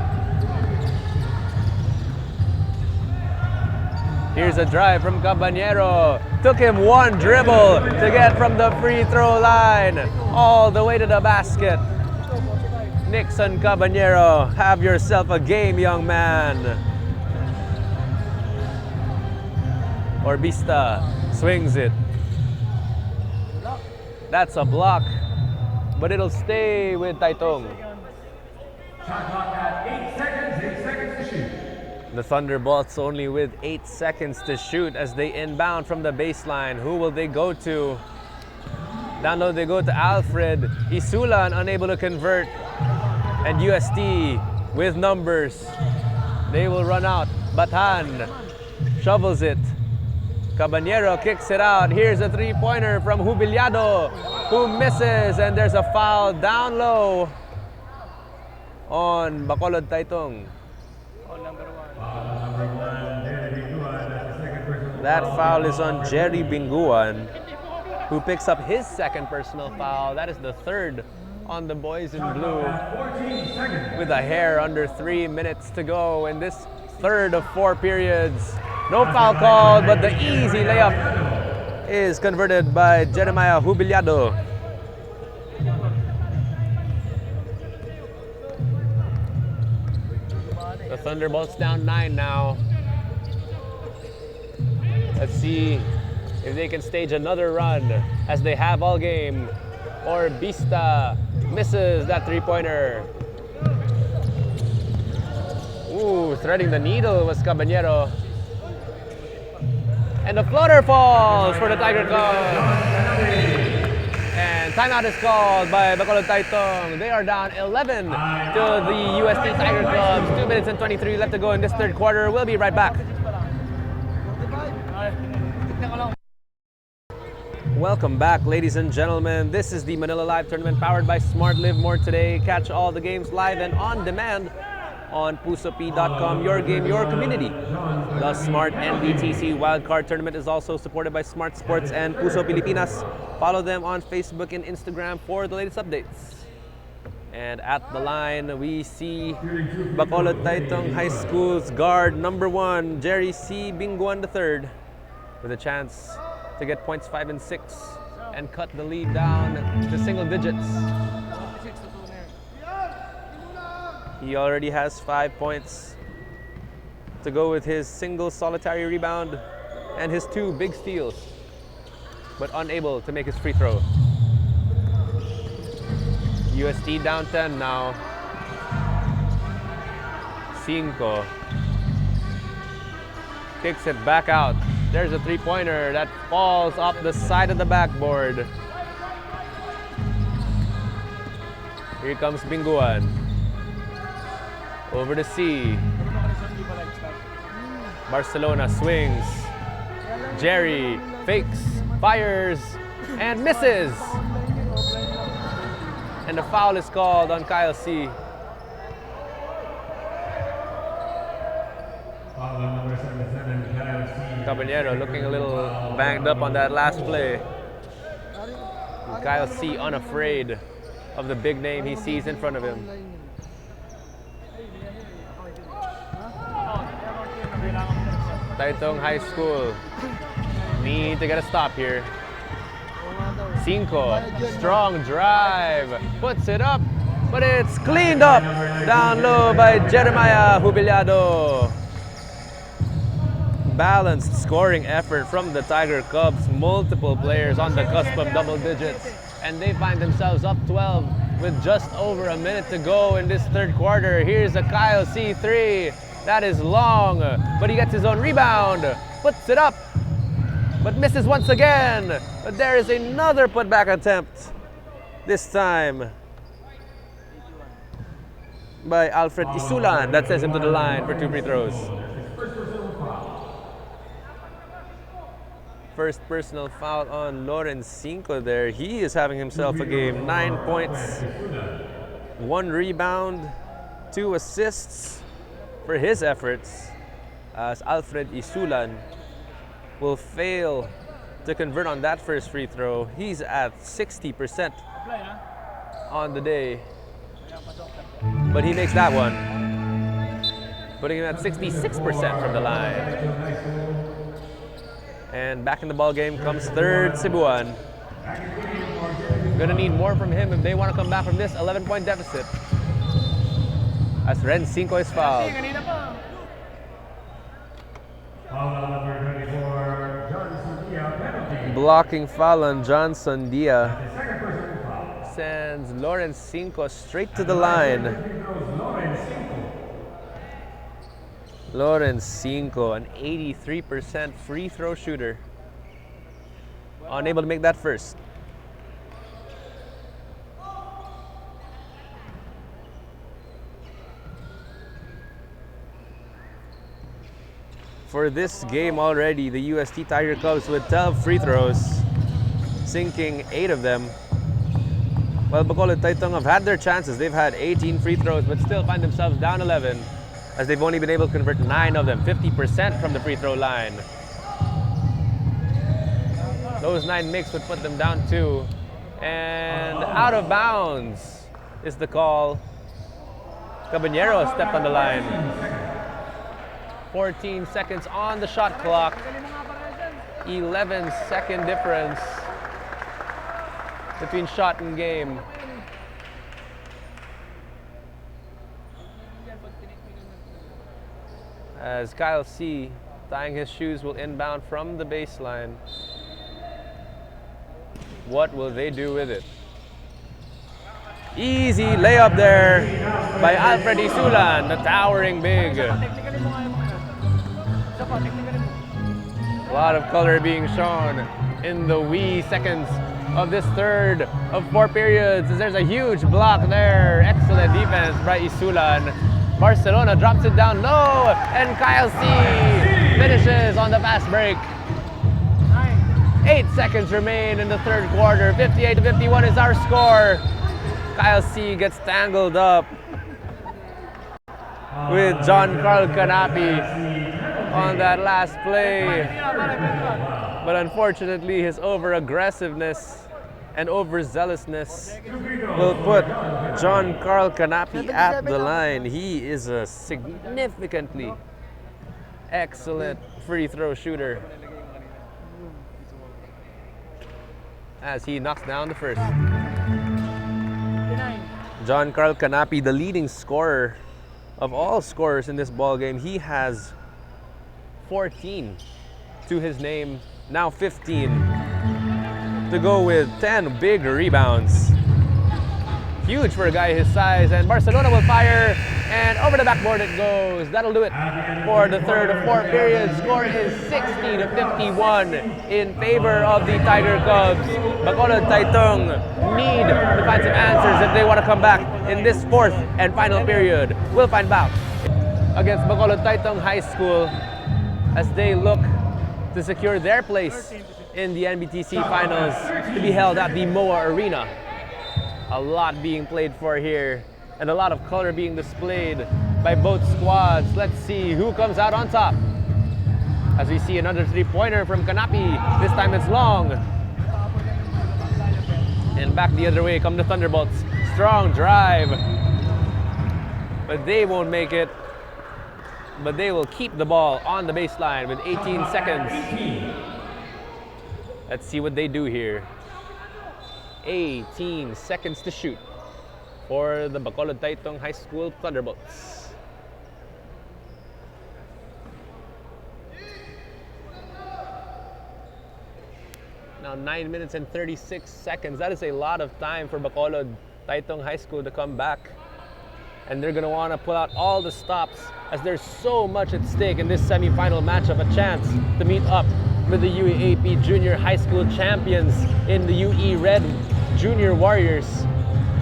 Here's a drive from Caballero. Took him one dribble to get from the free throw line all the way to the basket. Nixon Caballero, have yourself a game, young man. Orbista swings it. That's a block, but it'll stay with Tay Tung. Shot clock at 8 seconds, 8 seconds to shoot. The Thunderbolts only with 8 seconds to shoot as they inbound from the baseline. Who will they go to? Down low they go to Alfred. Isulan unable to convert. And UST with numbers. They will run out. Batan shovels it. Caballero kicks it out. Here's a three-pointer from Jubilado, who misses, and there's a foul down low on Bacolod Tay Tung. That foul is on Jerry Binguan, who picks up his second personal foul. That is the third on the boys in blue, with a hair under 3 minutes to go in this third of 4 periods. No foul called, but the easy layup is converted by Jeremiah Jubilado. The Thunderbolts down 9 now. Let's see if they can stage another run as they have all game. Orbista misses that three-pointer. Ooh, threading the needle was Caballero. And the floater falls for the Tiger Cubs. And timeout is called by Bacolod Tay Tung. They are down 11 to the UST Tiger Cubs. 2 minutes and 23 left to go in this third quarter. We'll be right back. Welcome back, ladies and gentlemen. This is the Manila Live Tournament powered by Smart Live More Today. Catch all the games live and on demand on pusop.com. Your game, your community. The Smart NBTC Wildcard Tournament is also supported by Smart Sports and Puso Pilipinas. Follow them on Facebook and Instagram for the latest updates. And at the line, we see Bacolod Tay Tung High School's guard number 1, Jerry C. Binguan III. with a chance to get points 5 and 6 and cut the lead down to single digits. He already has 5 points to go with his single solitary rebound and his 2 big steals, but unable to make his free throw. UST down 10 now. 5. Kicks it back out. There's a three-pointer that falls off the side of the backboard. Here comes Binguan. Over to C. Barcelona swings. Jerry fakes, fires, and misses. And a foul is called on Kyle C. Caballero looking a little banged up on that last play. Kyle C unafraid of the big name he sees in front of him. Tay Tung High School need to get a stop here. 5, strong drive, puts it up, but it's cleaned up down low by Jeremiah Jubilado. Balanced scoring effort from the Tiger Cubs. Multiple players on the cusp of double digits, and they find themselves up 12 with just over a minute to go in this third quarter. Here's a Kyle C3. That is long, but he gets his own rebound, puts it up, but misses once again. But there is another putback attempt, this time by Alfred Isulan. That sends him to the line for 2 free throws. First personal foul on Lawrence 5 there. He is having himself a game. 9 points, 1 rebound, 2 assists for his efforts, as Alfred Isulan will fail to convert on that first free throw. He's at 60% on the day, but he makes that one, putting him at 66% from the line. And back in the ball game comes third Cebuan. Gonna need more from him if they want to come back from this 11-point deficit, as Ren 5 is fouled. Blocking foul on Johnson Dia sends Lawrence 5 straight to the line. Lawrence 5, an 83% free throw shooter, unable to make that first. For this game already, the UST Tiger Cubs with 12 free throws, sinking 8 of them. While Bacolod Tay Tung have had their chances. They've had 18 free throws, but still find themselves down 11, as they've only been able to convert 9 of them, 50% from the free throw line. Those 9 makes would put them down 2. And out of bounds is the call. Caballero stepped on the line. 14 seconds on the shot clock. 11-second difference between shot and game. As Kyle C, tying his shoes, will inbound from the baseline. What will they do with it? Easy layup there by Alfred Isulan, the towering big. A lot of color being shown in the wee seconds of this third of 4 periods. There's a huge block there. Excellent defense by Isulan. Barcelona drops it down low, and Kyle C finishes on the fast break. 8 seconds remain in the third quarter. 58-51 is our score. Kyle C gets tangled up with John Carl Canapi on that last play. But unfortunately, his over-aggressiveness and overzealousness will put John Carl Canapi at the line. He is a significantly excellent free throw shooter. as he knocks down the first. John Carl Canapi, the leading scorer of all scorers in this ball game. He has 14 to his name, now 15 to go with 10 big rebounds. Huge for a guy his size, and Barcelona will fire, and over the backboard it goes. That'll do it for the third of fourth period. Score is 60-51 in favor of the Tiger Cubs. Bacolod, Tay Tung need to find some answers if they want to come back in this fourth and final period. We'll find out against Bacolod Tay Tung High School as they look to secure their place in the NBTC finals to be held at the MOA Arena. A lot being played for here, and a lot of color being displayed by both squads. Let's see who comes out on top. As we see another three-pointer from Canapi. This time it's long. And back the other way come the Thunderbolts. Strong drive. But they won't make it. But they will keep the ball on the baseline with 18 seconds. Let's see what they do here. 18 seconds to shoot for the Bacolod Tay Tung High School Thunderbolts. Now 9 minutes and 36 seconds. That is a lot of time for Bacolod Tay Tung High School to come back. And they're gonna wanna pull out all the stops as there's so much at stake in this semifinal matchup. A chance to meet up with the UAAP Junior High School champions in the UE Red Junior Warriors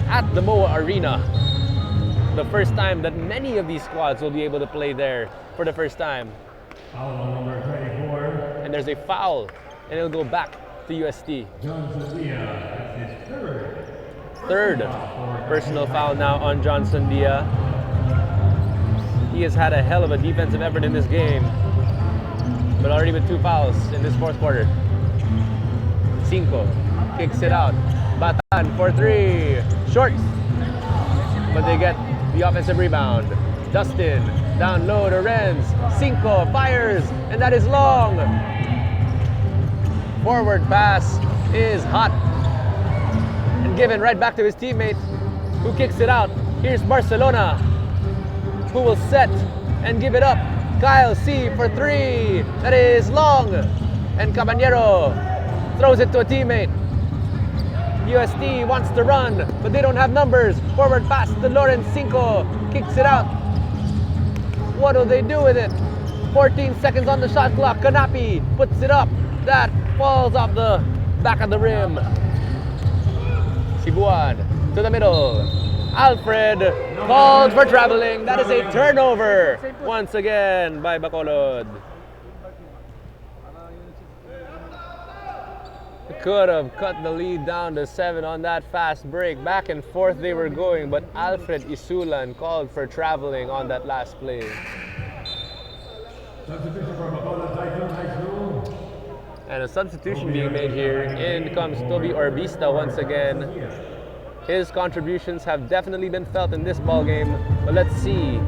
at the MOA Arena. The first time that many of these squads will be able to play there for the first time. Foul number 24. And there's a foul, and it'll go back to UST. Third personal foul now on Johnson Dia. He has had a hell of a defensive effort in this game, but already with 2 fouls in this fourth quarter. Cinco kicks it out. Batan for 3. Short. But they get the offensive rebound. Dustin down low to Renz. Cinco fires, and that is long. Forward pass is hot. And given right back to his teammate, who kicks it out. Here's Barcelona, who will set and give it up. Kyle C for 3. That is long. And Caballero throws it to a teammate. UST wants to run, but they don't have numbers. Forward pass to Lawrence. Cinco kicks it out. What do they do with it? 14 seconds on the shot clock. Canapi puts it up. That falls off the back of the rim. Sibuan to the middle. Alfred called for traveling. That is a turnover once again by Bacolod. Could have cut the lead down to 7 on that fast break. Back and forth they were going, but Alfred Isulan called for traveling on that last play. And a substitution being made here. In comes Toby Orbista once again. His contributions have definitely been felt in this ball game, but let's see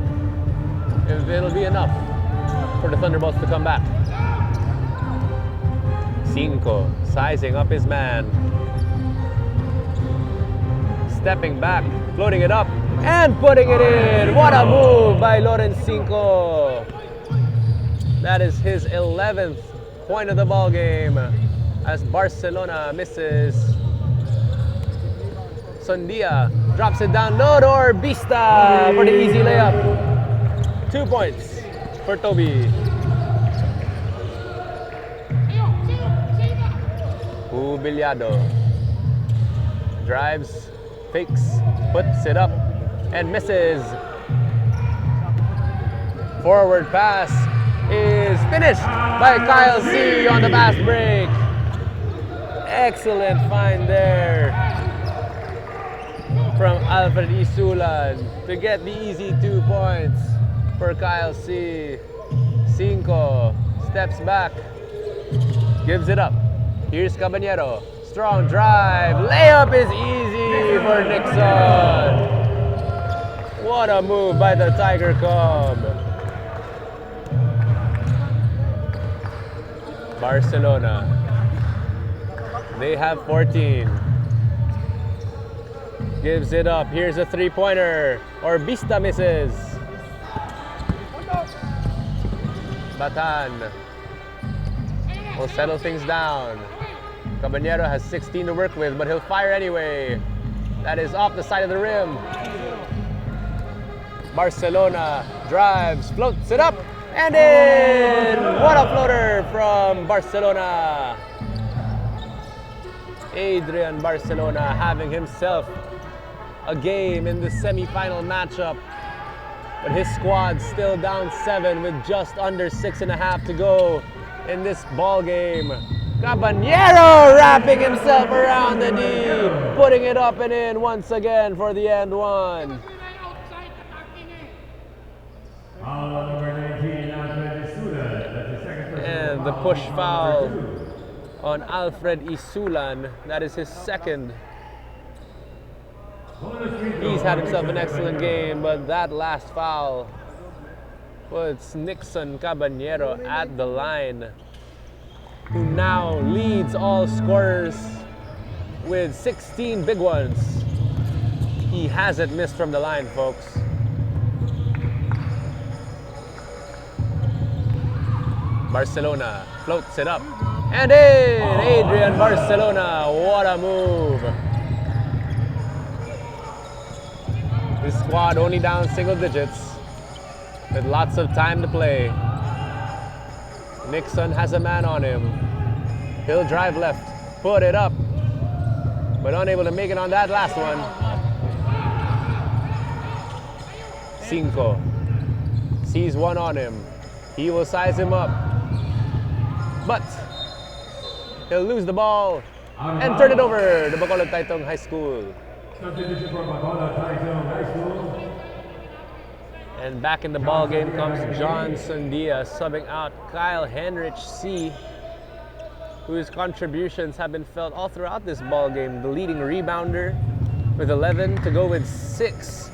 if it'll be enough for the Thunderbolts to come back. Cinco sizing up his man. Stepping back, floating it up, and putting it in. What a move by Lawrence Cinco. That is his 11th point of the ball game as Barcelona misses. Sondia drops it down low to Orbista for the easy layup. 2 points for Toby. Ubiliado drives, fakes, puts it up, and misses. Forward pass is finished by Kyle C on the fast break. Excellent find there from Alfred Isulan to get the easy 2 points for Kyle C. Cinco steps back, gives it up. Here's Caballero. Strong drive. Layup is easy for Nixon. What a move by the Tiger Cub. Barcelona They have 14. Gives it up. Here's a three-pointer. Orbista misses. Batan will settle things down. Caballero has 16 to work with, but he'll fire anyway. That is off the side of the rim. Barcelona drives, floats it up, and in! What a floater from Barcelona. Adrian Barcelona having himself a game in the semi-final matchup. But his squad still down 7 with just under 6.5 to go in this ball game. Caballero wrapping himself around the knee, putting it up and in once again for the end one. And the push foul on Alfred Isulan. That is his second. He's had himself an excellent game, but that last foul puts Nixon Caballero at the line, who now leads all scorers with 16 big ones. He hasn't missed from the line, folks. Barcelona floats it up and in! Adrian Barcelona, what a move. His squad only down single digits with lots of time to play. Nixon has a man on him. He'll drive left, put it up, but unable to make it on that last one. Cinco sees one on him. He will size him up, but he'll lose the ball and turn it over to Bacolod Tay Tung High School. And back in the ball game comes John Sandia, subbing out Kyle Henrich C, whose contributions have been felt all throughout this ball game. The leading rebounder with 11 to go with 6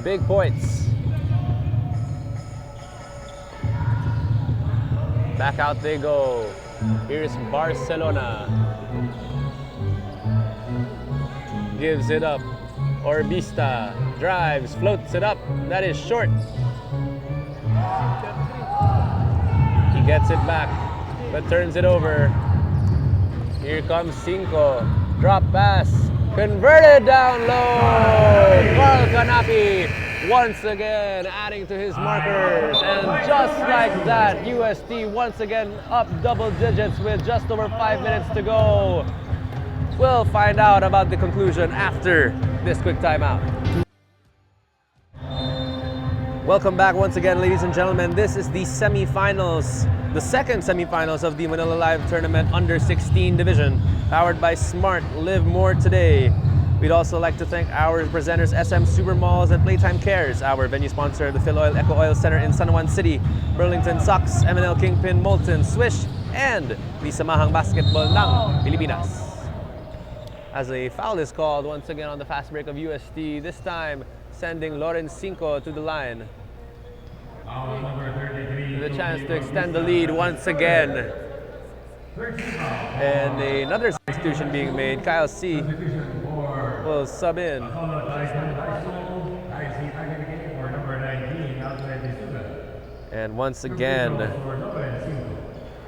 big points. Back out they go. Here's Barcelona. Gives it up. Orbista drives, floats it up. That is short. He gets it back, but turns it over. Here comes Cinco. Drop pass. Converted down low. Carl Canapi once again adding to his markers. And just like that, UST once again up double digits with just over 5 minutes to go. We'll find out about the conclusion after this quick timeout. Welcome back once again, ladies and gentlemen. This is the semifinals, the second semifinals of the Manila Live Tournament Under 16 division, powered by Smart. Live more today. We'd also like to thank our presenters, SM Supermalls and Playtime Cares, our venue sponsor, the Phil Oil Eco Oil Center in San Juan City, Burlington Sox, M&L Kingpin, Molten, Swish, and the Samahang Basketball ng Pilipinas. As a foul is called once again on the fast break of UST, this time sending Loren Cinco to the line. The chance to extend the lead once again. And another substitution being made. Kyle C will sub in. And once again,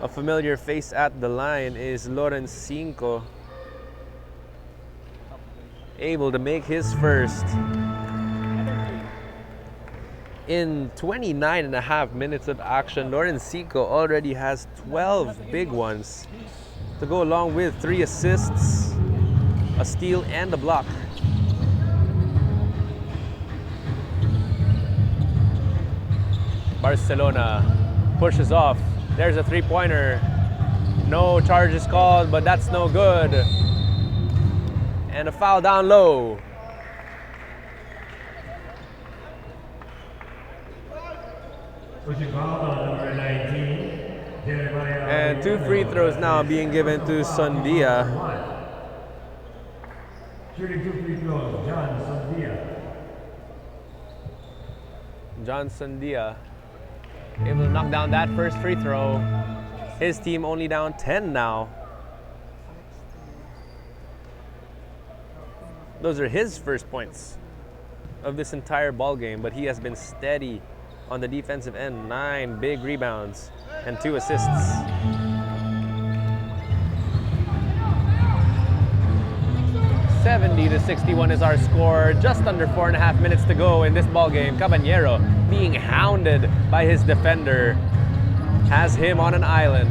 a familiar face at the line is Loren Cinco, able to make his first. In 29.5 minutes of action, Loren Cinco already has 12 big ones to go along with 3 assists, a steal, and a block. Barcelona pushes off. There's a three-pointer. No charges called, but that's no good. And a foul down low. And 2 free throws now being given to Sandia. Shooting 2 free throws, John Sandia. John Sandia able to knock down that first free throw. His team only down 10 now. Those are his first points of this entire ball game, but he has been steady on the defensive end. 9 big rebounds and 2 assists. (70-61) is our score. Just under 4.5 minutes to go in this ball game. Caballero, being hounded by his defender, has him on an island.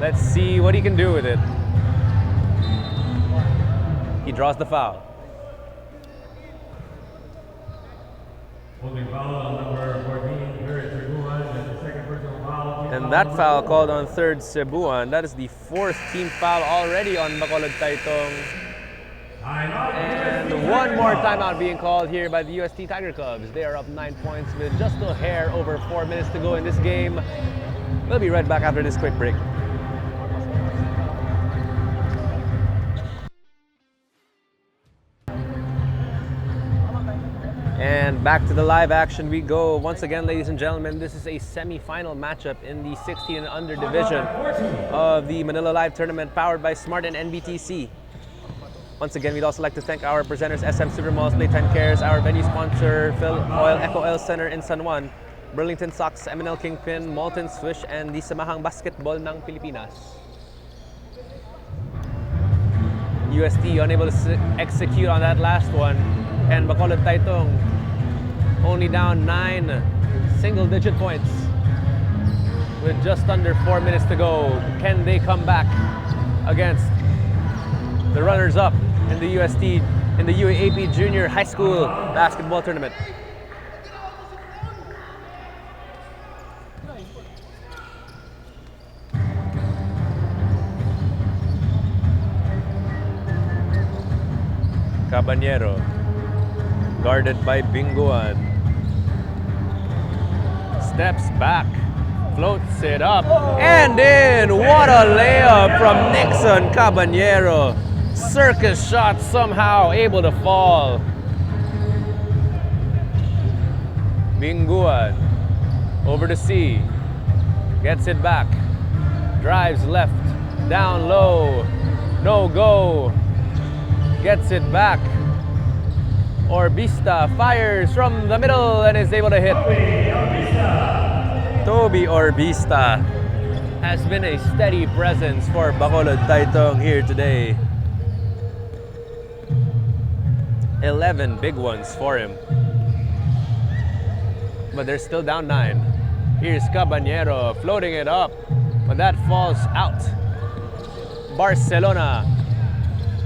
Let's see what he can do with it. He draws the foul. Holding foul on number 14, third Cebuan, and the second personal foul. And that foul called on third Cebuan. That is the 4th team foul already on Bacolod Tay Tung. And one more timeout being called here by the UST Tiger Cubs. They are up 9 points with just a hair over 4 minutes to go in this game. We'll be right back after this quick break. And back to the live action we go. Once again, ladies and gentlemen, this is a semi-final matchup in the 16 and under division of the Manila Live Tournament powered by Smart and NBTC. Once again, we'd also like to thank our presenters, SM Supermalls, Playtime Cares, our venue sponsor, Phil Oil Eco Oil Center in San Juan, Burlington Sox, MNL Kingpin, Molten Swish, and the Samahang Basketball ng Pilipinas. UST unable to execute on that last one, and Bacolod Tay Tung only down 9 single-digit points with just under 4 minutes to go. Can they come back against the runners-up in the UST, in the UAAP Junior High School Basketball Tournament? Caballero, guarded by Binguan. Steps back, floats it up, and in! What a layup from Nixon Caballero. Circus shot somehow able to fall. Binguan over to C. Gets it back. Drives left, down low. No go. Gets it back. Orbista fires from the middle and is able to hit. Toby Orbista has been a steady presence for Bacolod Tay Tung here today. 11 big ones for him. But they're still down 9. Here's Caballero floating it up, but that falls out. Barcelona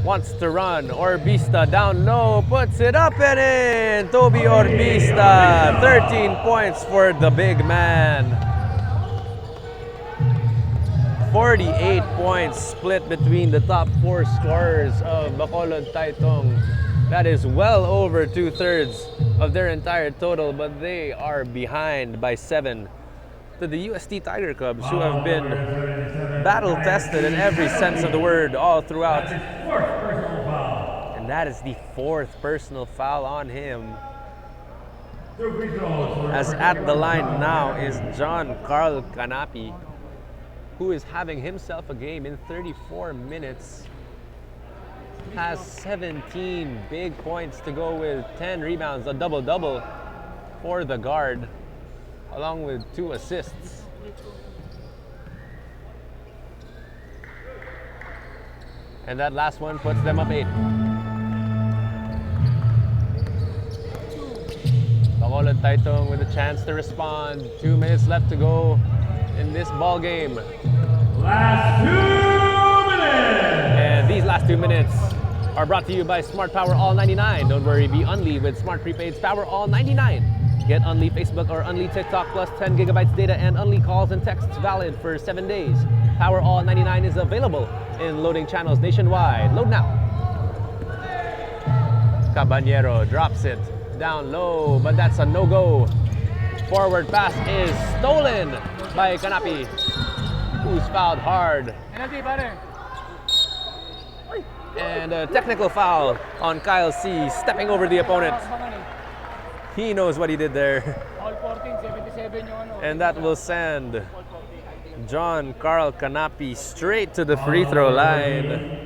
wants to run. Orbista down low, puts it up and in. Toby Orbista, 13 points for the big man. 48 points split between the top 4 scorers of Bacolod Tay Tung. That is well over 2/3 of their entire total, but they are behind by 7 to the UST Tiger Cubs, who have been battle-tested in every sense of the word all throughout. And that is the 4th personal foul on him. As at the line now is John Carl Canapi, who is having himself a game in 34 minutes. Has 17 big points to go with 10 rebounds, a double-double for the guard, along with 2 assists. And that last one puts them up 8. Bacolod Tay Tung with a chance to respond. 2 minutes left to go in this ball game. Last 2 minutes! And these last 2 minutes are brought to you by Smart Power All 99. Don't worry, be Unli with Smart Prepaid's Power All 99. Get Unli Facebook or Unli TikTok plus 10 gigabytes data and Unli calls and texts valid for 7 days. Power All 99 is available in loading channels nationwide. Load now. Caballero drops it down low, but that's a no-go. Forward pass is stolen by Canapi, who's fouled hard. And a technical foul on Kyle C, stepping over the opponent. He knows what he did there. And that will send John Carl Canapi straight to the free throw line.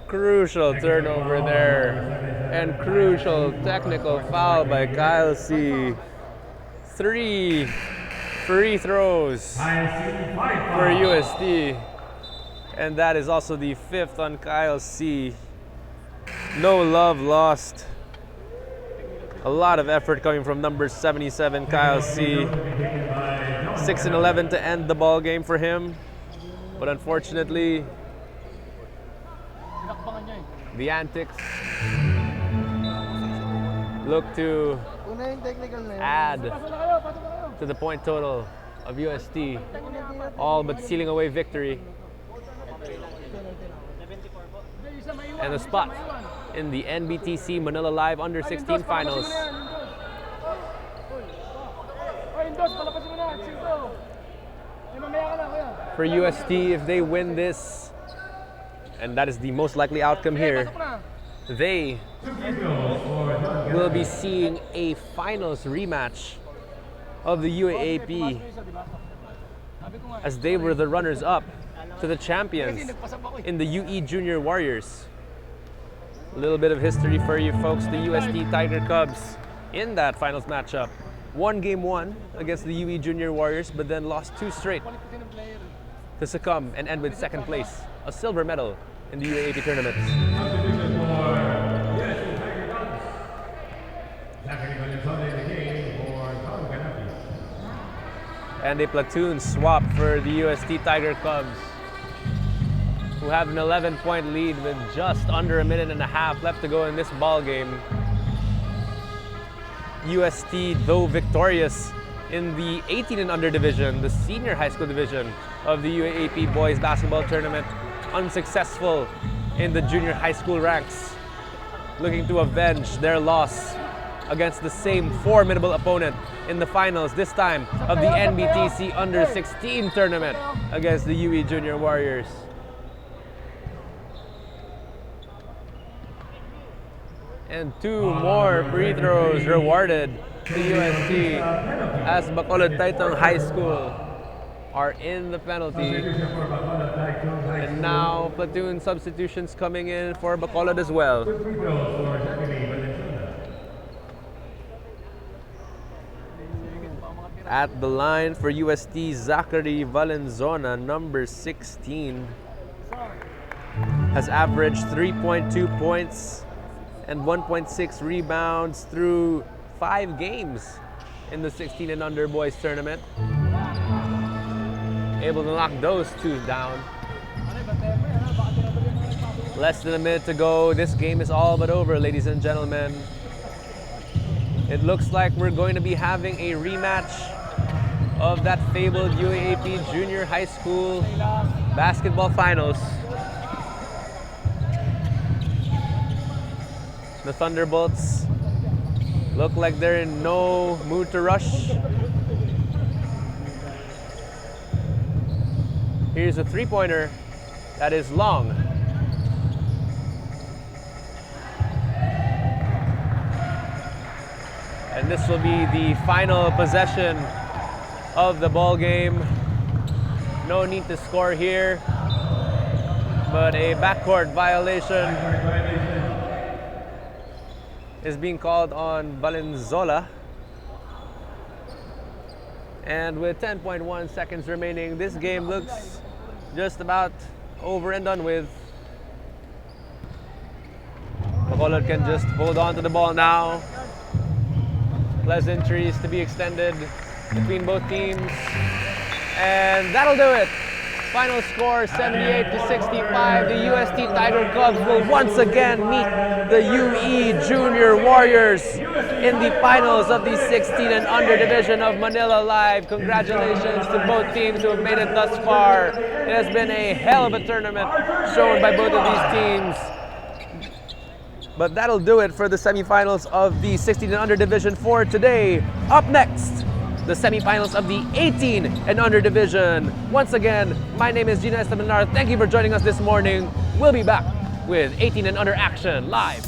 crucial turnover there, and crucial technical foul by Kyle C. 3 free throws for UST, and that is also the 5th on Kyle C. No love lost. A lot of effort coming from number 77, Kyle C. 6 and 11 to end the ball game for him, but unfortunately, the antics look to add to the point total of UST, all but sealing away victory and a spot in the NBTC Manila Live Under 16 Finals. For UST, if they win this, and that is the most likely outcome here, they will be seeing a finals rematch of the UAAP, as they were the runners-up to the champions in the UE Junior Warriors. A little bit of history for you folks. The UST Tiger Cubs in that finals matchup won game 1 against the UE Junior Warriors, but then lost 2 straight to succumb and end with 2nd place, a silver medal in the UAAP tournaments. And a platoon swap for the UST Tiger Cubs, who have an 11-point lead with just under a minute and a half left to go in this ball game. UST, though victorious in the 18 and under division, the senior high school division of the UAAP boys basketball tournament, unsuccessful in the junior high school ranks, looking to avenge their loss against the same formidable opponent in the finals, this time of the NBTC Under 16 tournament against the UE Junior Warriors. And 2 more free throws rewarded to UST, as Bacolod Tay Tung High School are in the penalty. And now platoon substitutions coming in for Bacolod as well. At the line for UST, Zachary Valenzuela, number 16, has averaged 3.2 points and 1.6 rebounds through 5 games in the 16 and under boys tournament. Able to knock those 2 down. Less than a minute to go. This game is all but over, ladies and gentlemen. It looks like we're going to be having a rematch of that fabled UAAP Junior High School basketball finals. The Thunderbolts look like they're in no mood to rush. Here's a 3-pointer that is long. And this will be the final possession of the ball game. No need to score here, but a backcourt violation is being called on Valenzuela. And with 10.1 seconds remaining, this game looks just about over and done with. Bacolod can just hold on to the ball now. Pleasantries to be extended between both teams. And that'll do it. Final score 78-65. The UST Tiger Cubs will once again meet the UE Junior Warriors in the finals of the 16 and under division of Manila Live. Congratulations to both teams who have made it thus far. It has been a hell of a tournament shown by both of these teams. But that'll do it for the semifinals of the 16 and under division for today. Up next, the semifinals of the 18 and under division. Once again, my name is Gina Estaminar. Thank you for joining us this morning. We'll be back with 18 and under action live.